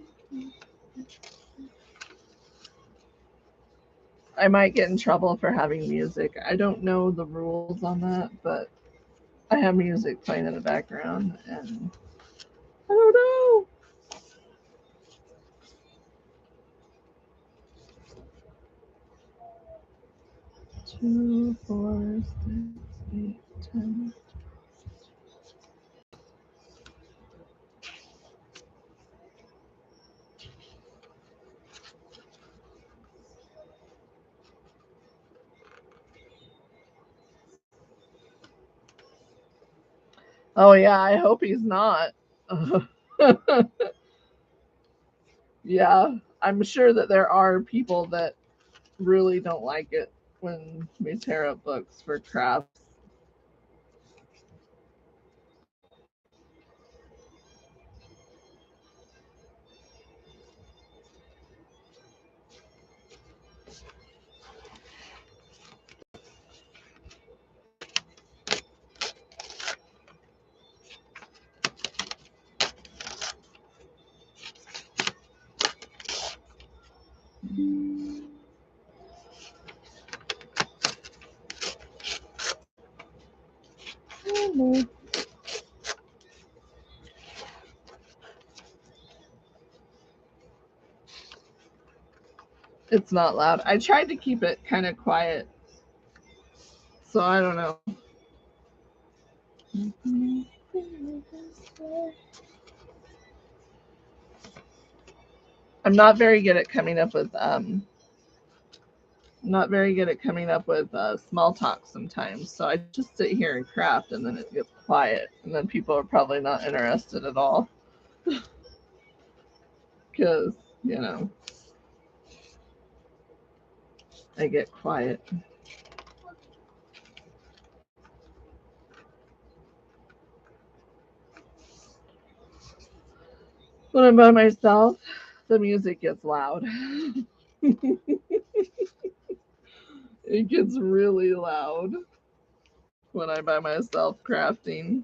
I might get in trouble for having music. I don't know the rules on that, but I have music playing in the background, and I don't know. 2, 4, 6, 8, 10. Oh yeah, I hope he's not. Yeah, I'm sure that there are people that really don't like it when we tear up books for crafts. It's not loud. I tried to keep it kind of quiet, so I don't know. I'm not very good at coming up with not very good at coming up with small talk sometimes. So I just sit here and craft, and then it gets quiet, and then people are probably not interested at all because you know I get quiet. When I'm by myself, the music gets loud. It gets really loud when I'm by myself crafting.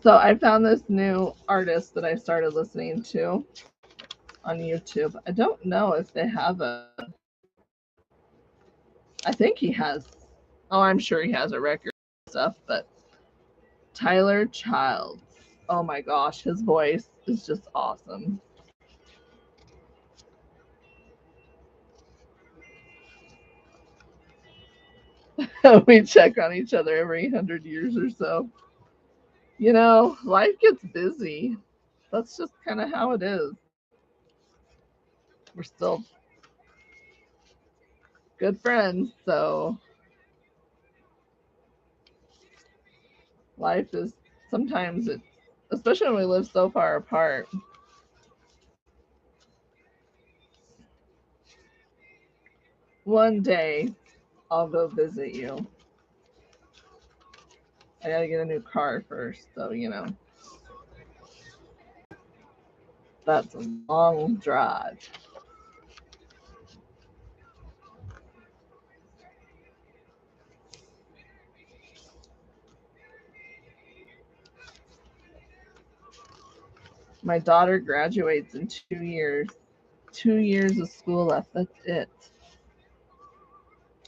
So I found this new artist that I started listening to on YouTube. I don't know if they have a. I think he has. Oh, I'm sure he has a record and stuff, but Tyler Childs. Oh my gosh, his voice is just awesome. We check on each other every 100 years or so. Life gets busy. That's just kind of how it is. We're still good friends, so life is sometimes it, especially when we live so far apart. One day I'll go visit you. I gotta get a new car first, so that's a long drive. My daughter graduates in 2 years. 2 years of school left. That's it.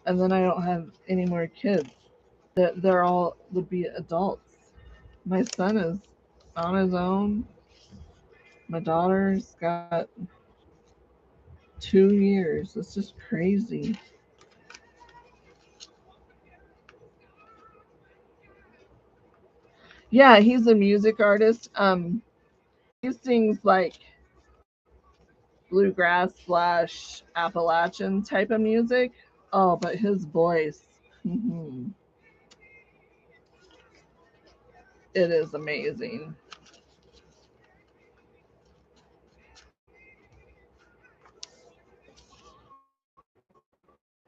And then I don't have any more kids. They're all would be adults. My son is on his own. My daughter's got 2 years. It's just crazy. Yeah, he's a music artist. He sings like bluegrass slash Appalachian type of music. Oh, but his voice, mhm, it is amazing.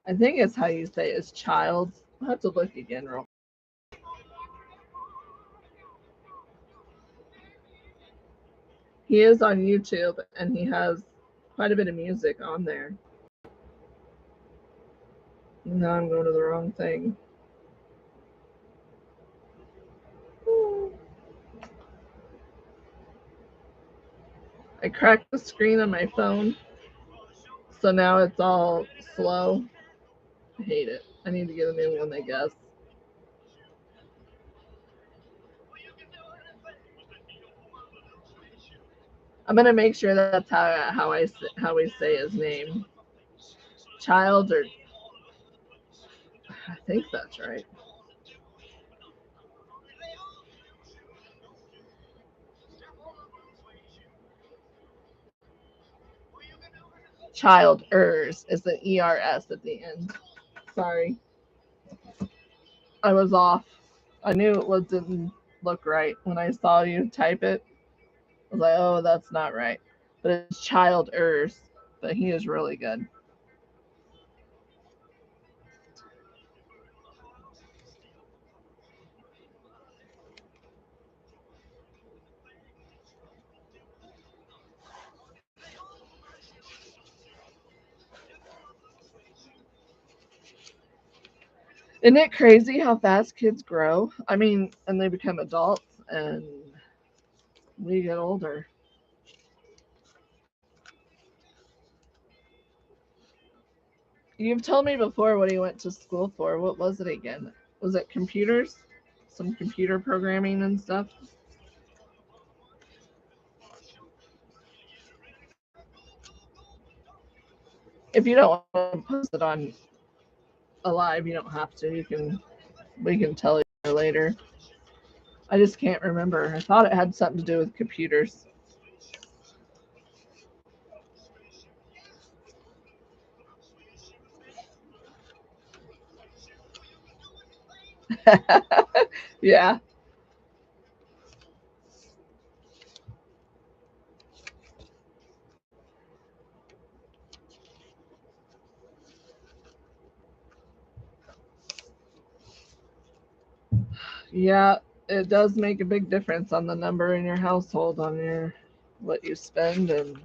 I think it's how you say his child. I'll have to look again real. He is on YouTube and he has quite a bit of music on there. Now I'm going to the wrong thing. I cracked the screen on my phone, so now it's all slow. I hate it. I need to get a new one, I guess. I'm gonna make sure that's how we say his name. Child, or I think that's right. Child ers is the ers at the end. Sorry, I was off. I knew didn't look right when I saw you type it. I was like, oh, that's not right. But it's child ers. But he is really good. Isn't it crazy how fast kids grow? I mean, and they become adults and we get older. You've told me before what he went to school for. What was it again? Was it computers? Some computer programming and stuff? If you don't want to post it on a live, you don't have to. We can tell you later. I just can't remember. I thought it had something to do with computers. Yeah. Yeah, it does make a big difference on the number in your household, on your what you spend and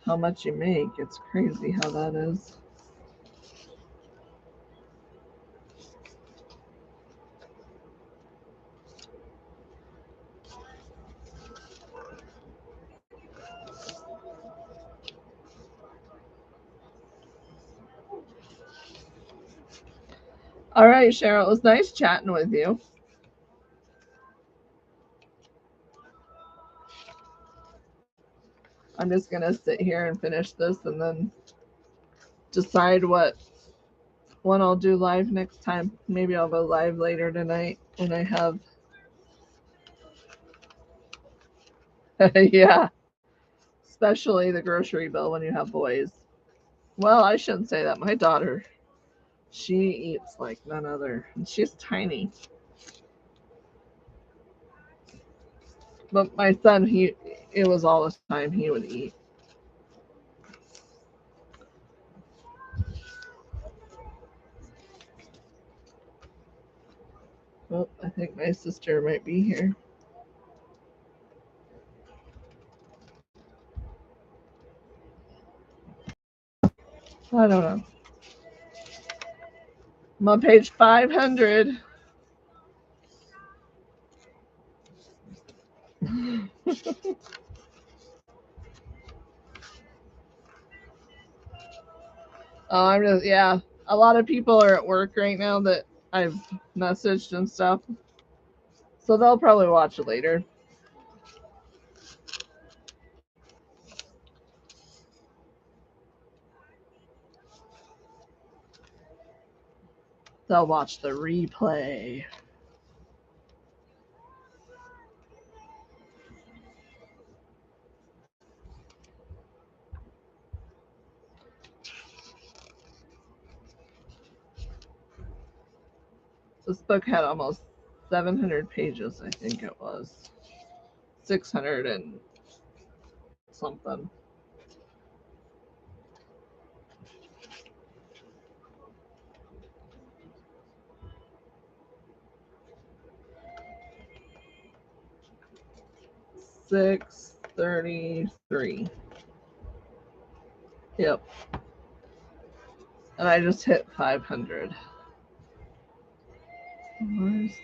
how much you make. It's crazy how that is. All right, Cheryl, it was nice chatting with you. I'm just gonna sit here and finish this and then decide what one I'll do live next time. Maybe I'll go live later tonight when I have yeah, especially the grocery bill when you have boys. Well, I shouldn't say that. My daughter, she eats like none other. And she's tiny. But my son, it was all the time he would eat. Oh, I think my sister might be here. I don't know. I'm on page 500. Oh, I'm just, yeah. A lot of people are at work right now that I've messaged and stuff. So they'll probably watch it later. They'll watch the replay. This book had almost 700 pages, I think it was. 600 and something. $633. Yep. And I just hit 500. 4, 6,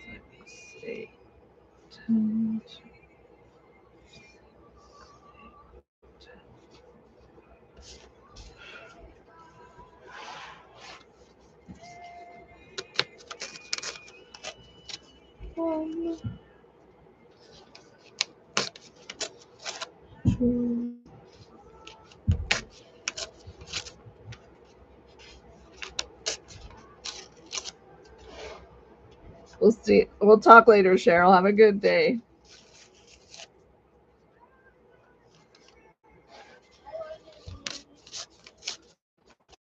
8, 10. One, two. We'll see. We'll talk later, Cheryl. Have a good day.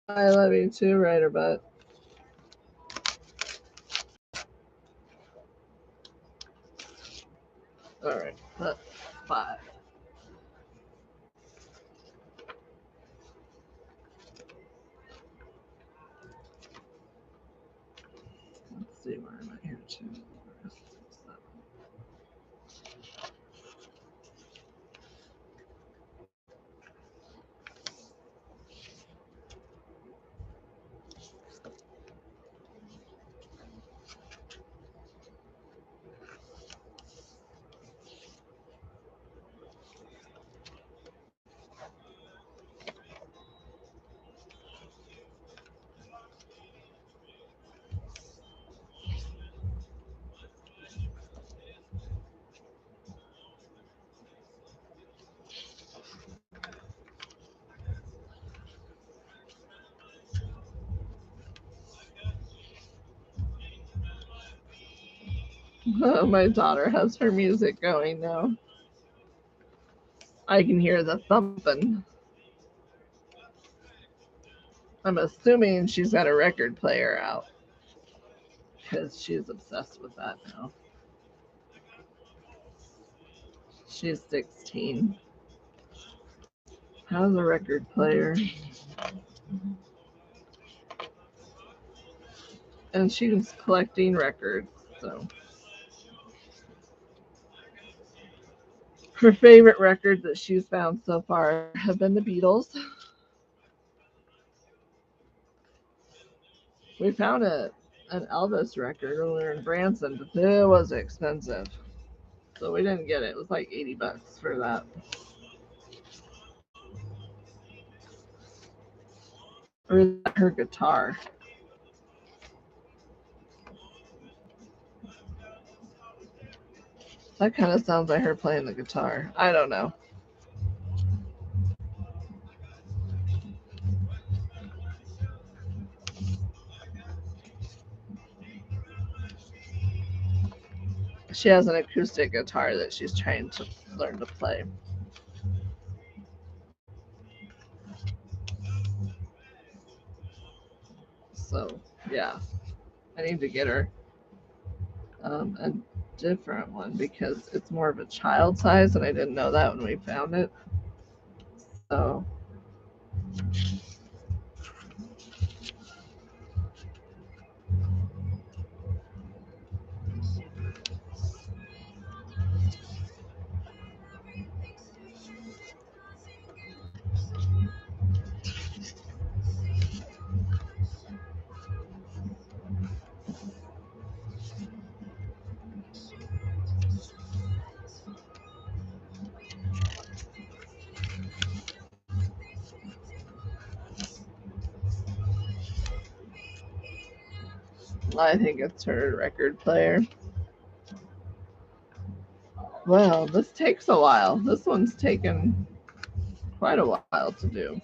I love you too, Ryder Butt. All right, that's 5. Let's see where am I here too. My daughter has her music going now. I can hear the thumping. I'm assuming she's got a record player out because she's obsessed with that now. She's 16. Has a record player. And she's collecting records, so. Her favorite records that she's found so far have been the Beatles. We found an Elvis record when we were in Branson, but it was expensive. So we didn't get it. It was like $80 for that. Or is that her guitar? That kind of sounds like her playing the guitar. I don't know. She has an acoustic guitar that she's trying to learn to play. So, yeah, I need to get her a different one because it's more of a child size, and I didn't know that when we found it. So, I think it's her record player. Well, this takes a while. This one's taken quite a while to do.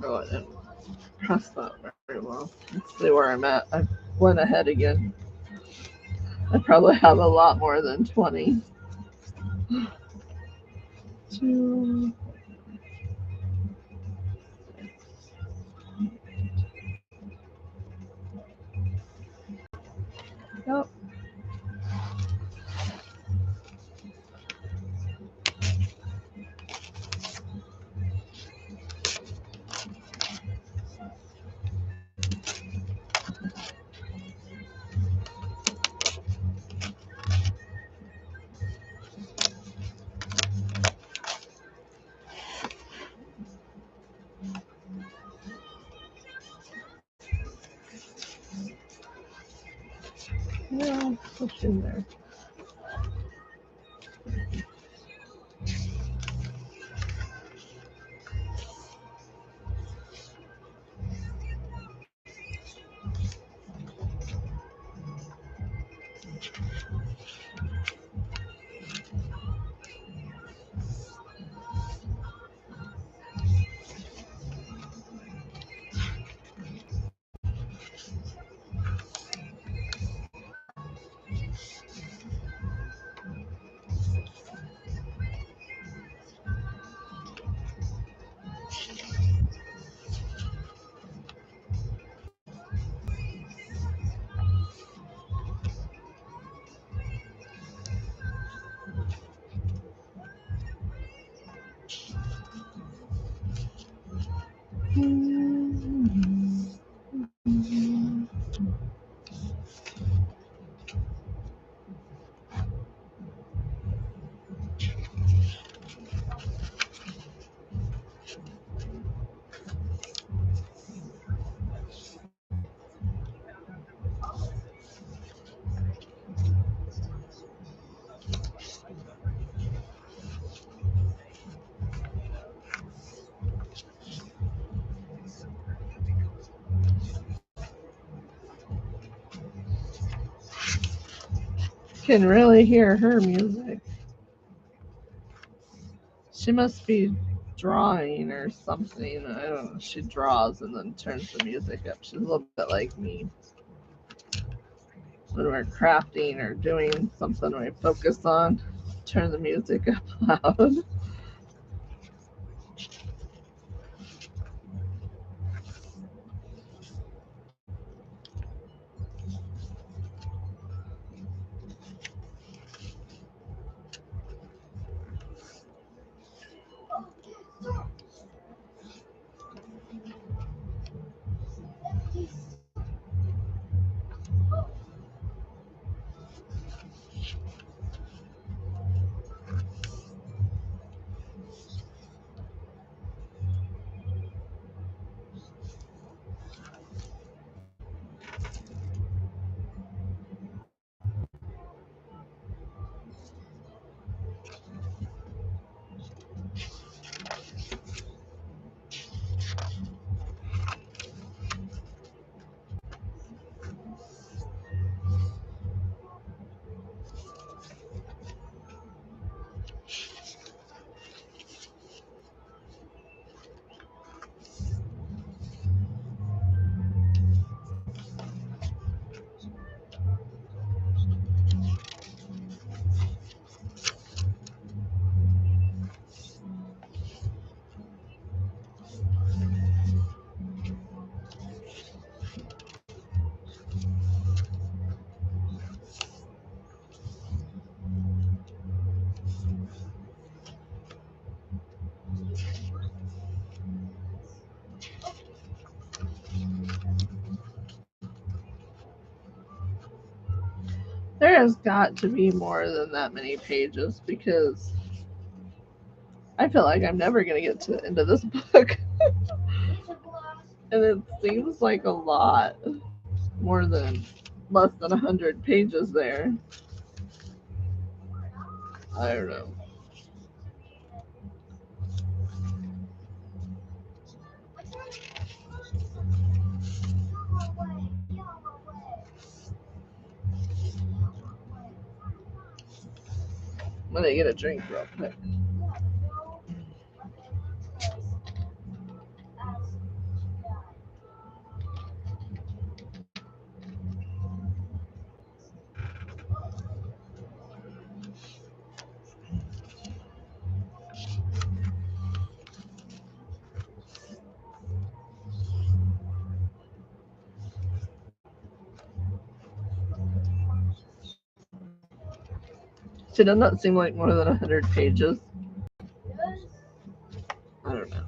Oh, I didn't press that very well. Let's see where I'm at. I went ahead again. I probably have a lot more than 20. Two. Yep. Yeah, push in there. can really hear her music. She must be drawing or something. I don't know. She draws and then turns the music up. She's a little bit like me. When we're crafting or doing something we focus on, turn the music up loud. There has got to be more than that many pages because I feel like I'm never going to get to the end of this book. And it seems like a lot. More than less than 100 pages there. I don't know. I'm gonna get a drink real quick. So doesn't that seem like more than 100 pages? I don't know.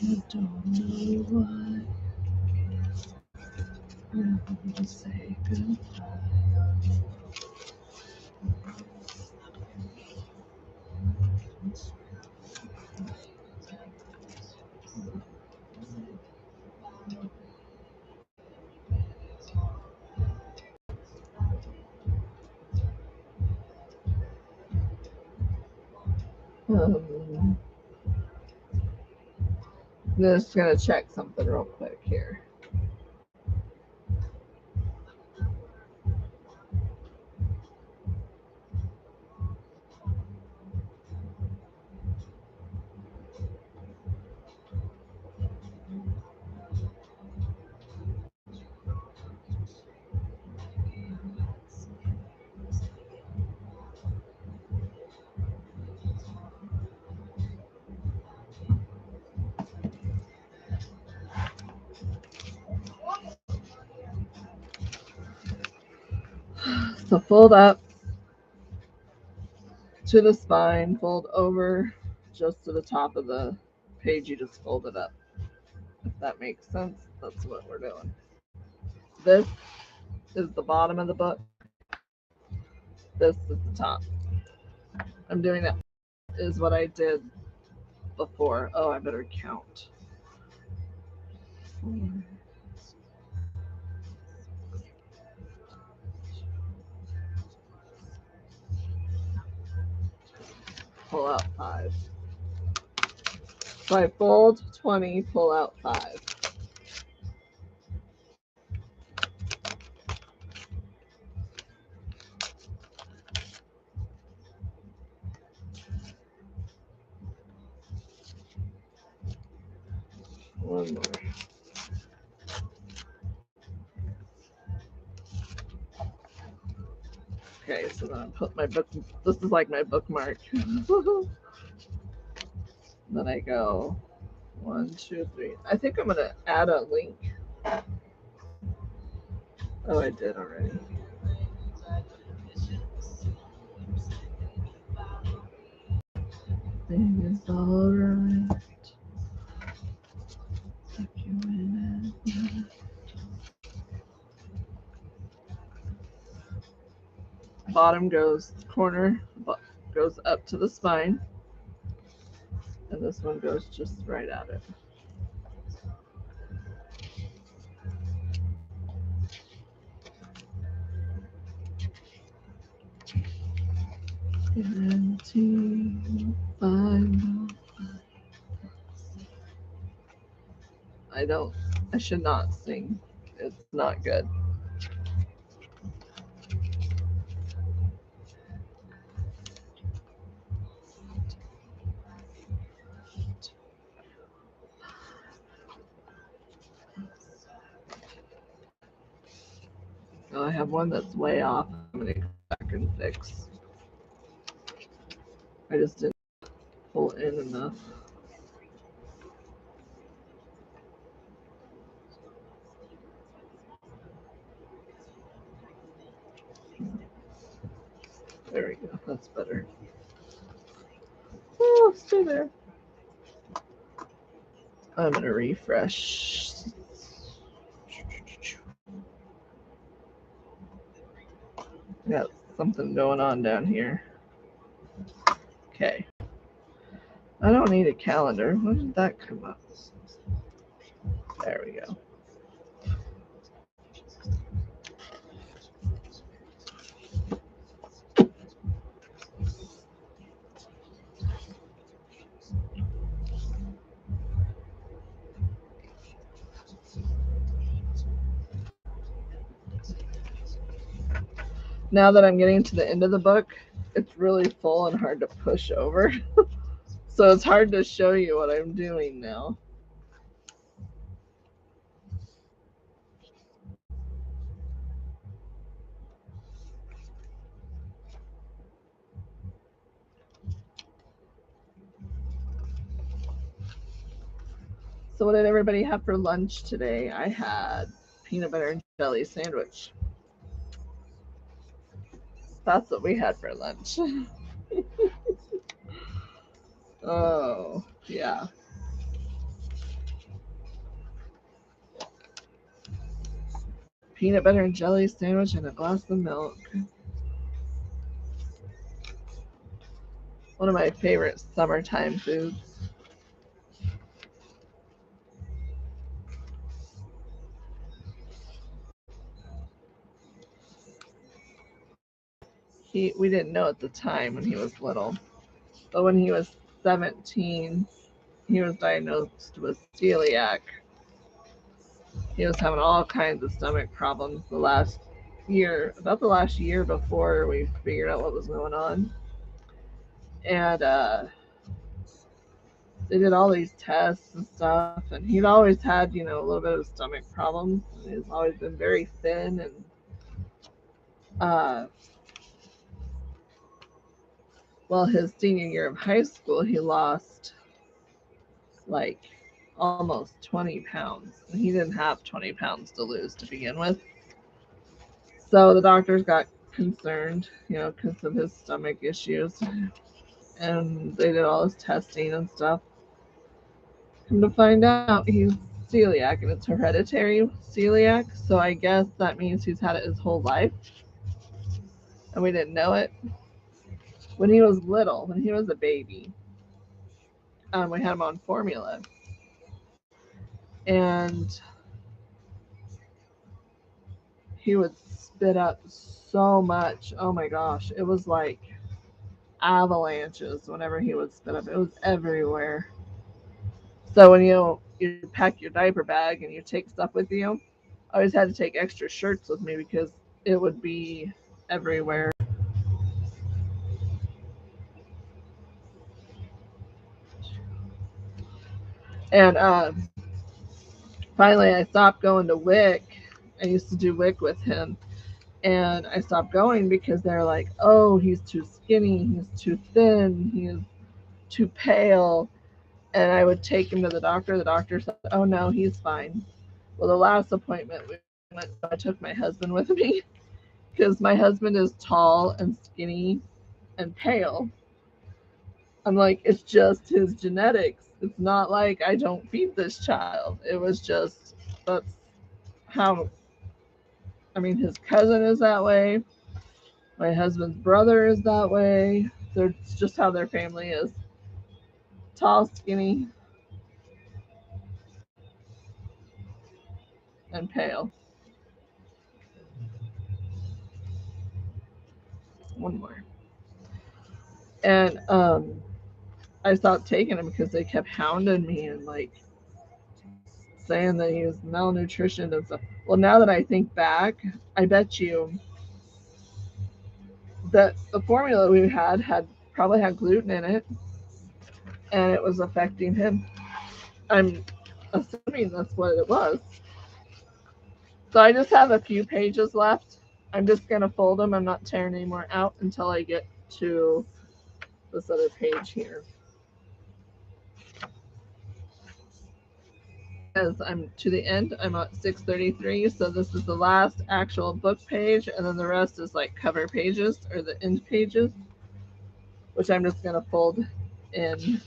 I don't know what I'm going to say goodbye. I'm just gonna check something real quick here. So fold up to the spine, fold over just to the top of the page you just folded up. If that makes sense, that's what we're doing. This is the bottom of the book. this at the top. I'm doing that is what I did before. Oh, I better count. 4, pull out 5. So I fold 20, pull out 5. One more. Okay, so then I put my book. This is like my bookmark. Then I go 1, 2, 3. I think I'm gonna add a link. Oh, I did already. It's alright. Bottom goes corner, goes up to the spine, and this one goes just right at it. I should not sing. It's not good. Oh, I have one that's way off. I'm going to go back and fix. I just didn't pull in enough. There we go. That's better. Oh, stay there. I'm going to refresh. Got something going on down here. Okay. I don't need a calendar. When did that come up? There we go. Now that I'm getting to the end of the book, it's really full and hard to push over. So it's hard to show you what I'm doing now. So what did everybody have for lunch today? I had peanut butter and jelly sandwich. That's what we had for lunch. Oh, yeah. Peanut butter and jelly sandwich and a glass of milk. One of my favorite summertime foods. We didn't know at the time when he was little, but when he was 17, he was diagnosed with celiac. He was having all kinds of stomach problems the last year before we figured out what was going on. And they did all these tests and stuff, and he'd always had, a little bit of stomach problems. He's always been very thin, and well, his senior year of high school, he lost like almost 20 pounds. And he didn't have 20 pounds to lose to begin with. So the doctors got concerned, because of his stomach issues. And they did all his testing and stuff. Come to find out, he's celiac, and it's hereditary celiac. So I guess that means he's had it his whole life. and we didn't know it. When he was little, when he was a baby, we had him on formula, and he would spit up so much. Oh my gosh, it was like avalanches whenever he would spit up. It was everywhere. So when you pack your diaper bag and you take stuff with you, I always had to take extra shirts with me because it would be everywhere. And finally, I stopped going to WIC. I used to do WIC with him, and I stopped going because they're like, "Oh, he's too skinny. He's too thin. He's too pale." And I would take him to the doctor. The doctor said, "Oh no, he's fine." Well, the last appointment we went, I took my husband with me because my husband is tall and skinny and pale. I'm like, it's just his genetics. It's not like I don't feed this child. It was just that's how. I mean, his cousin is that way. My husband's brother is that way. They're just how their family is. Tall, skinny, and pale. One more. And I stopped taking him because they kept hounding me and like saying that he was malnutrition and stuff. Well, now that I think back, I bet you that the formula we had probably had gluten in it, and it was affecting him. I'm assuming that's what it was. So I just have a few pages left. I'm just gonna fold them. I'm not tearing any more out until I get to this other page here. As I'm to the end, I'm at 633, so this is the last actual book page, and then the rest is like cover pages or the end pages, which I'm just gonna fold in.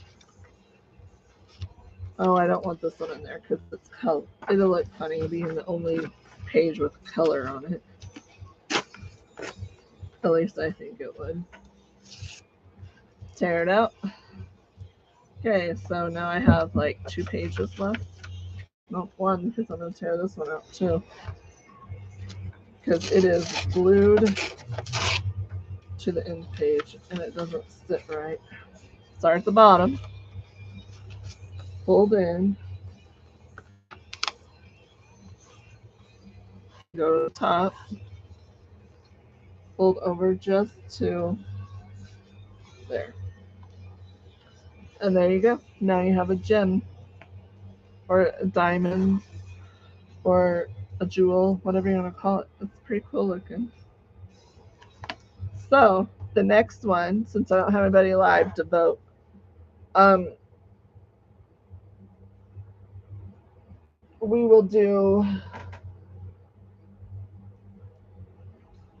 Oh, I don't want this one in there because it's color. It'll look funny being the only page with color on it. At least I think it would. Tear it out. Okay, so now I have like 2 pages left. Not one, because I'm going to tear this one out too. Because it is glued to the end page and it doesn't sit right. Start at the bottom, fold in, go to the top, fold over just to there. And there you go. Now you have a gem or a diamond or a jewel, whatever you want to call it. It's pretty cool looking. So the next one, since I don't have anybody live to vote, we will do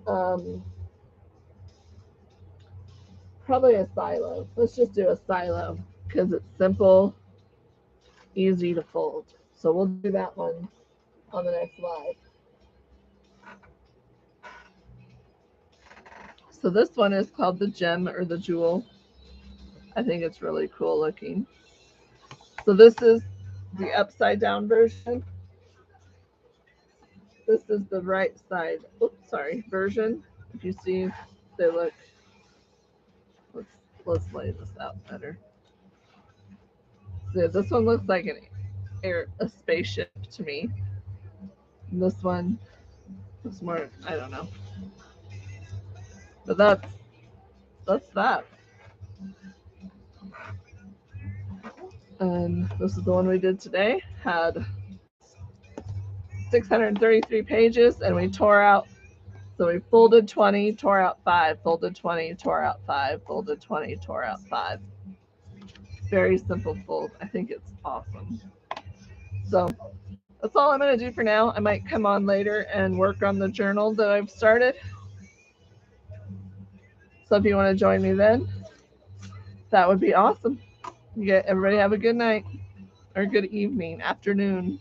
um, probably a silo. Let's just do a silo because it's simple, easy to fold. So we'll do that one on the next live. So this one is called the gem or the jewel. I think it's really cool looking. So this is the upside down version. This is the right side. Oops, sorry, version. If you see, they look. Let's lay this out better. So this one looks like a spaceship to me. And this one is more, I don't know. But that's that. And this is the one we did today. Had 633 pages, and we tore out. So we folded 20, tore out 5, folded 20, tore out 5, folded 20, tore out 5. Very simple fold. I think it's awesome. So that's all I'm going to do for now. I might come on later and work on the journal that I've started. So if you want to join me then, that would be awesome. Everybody have a good night or good evening, afternoon.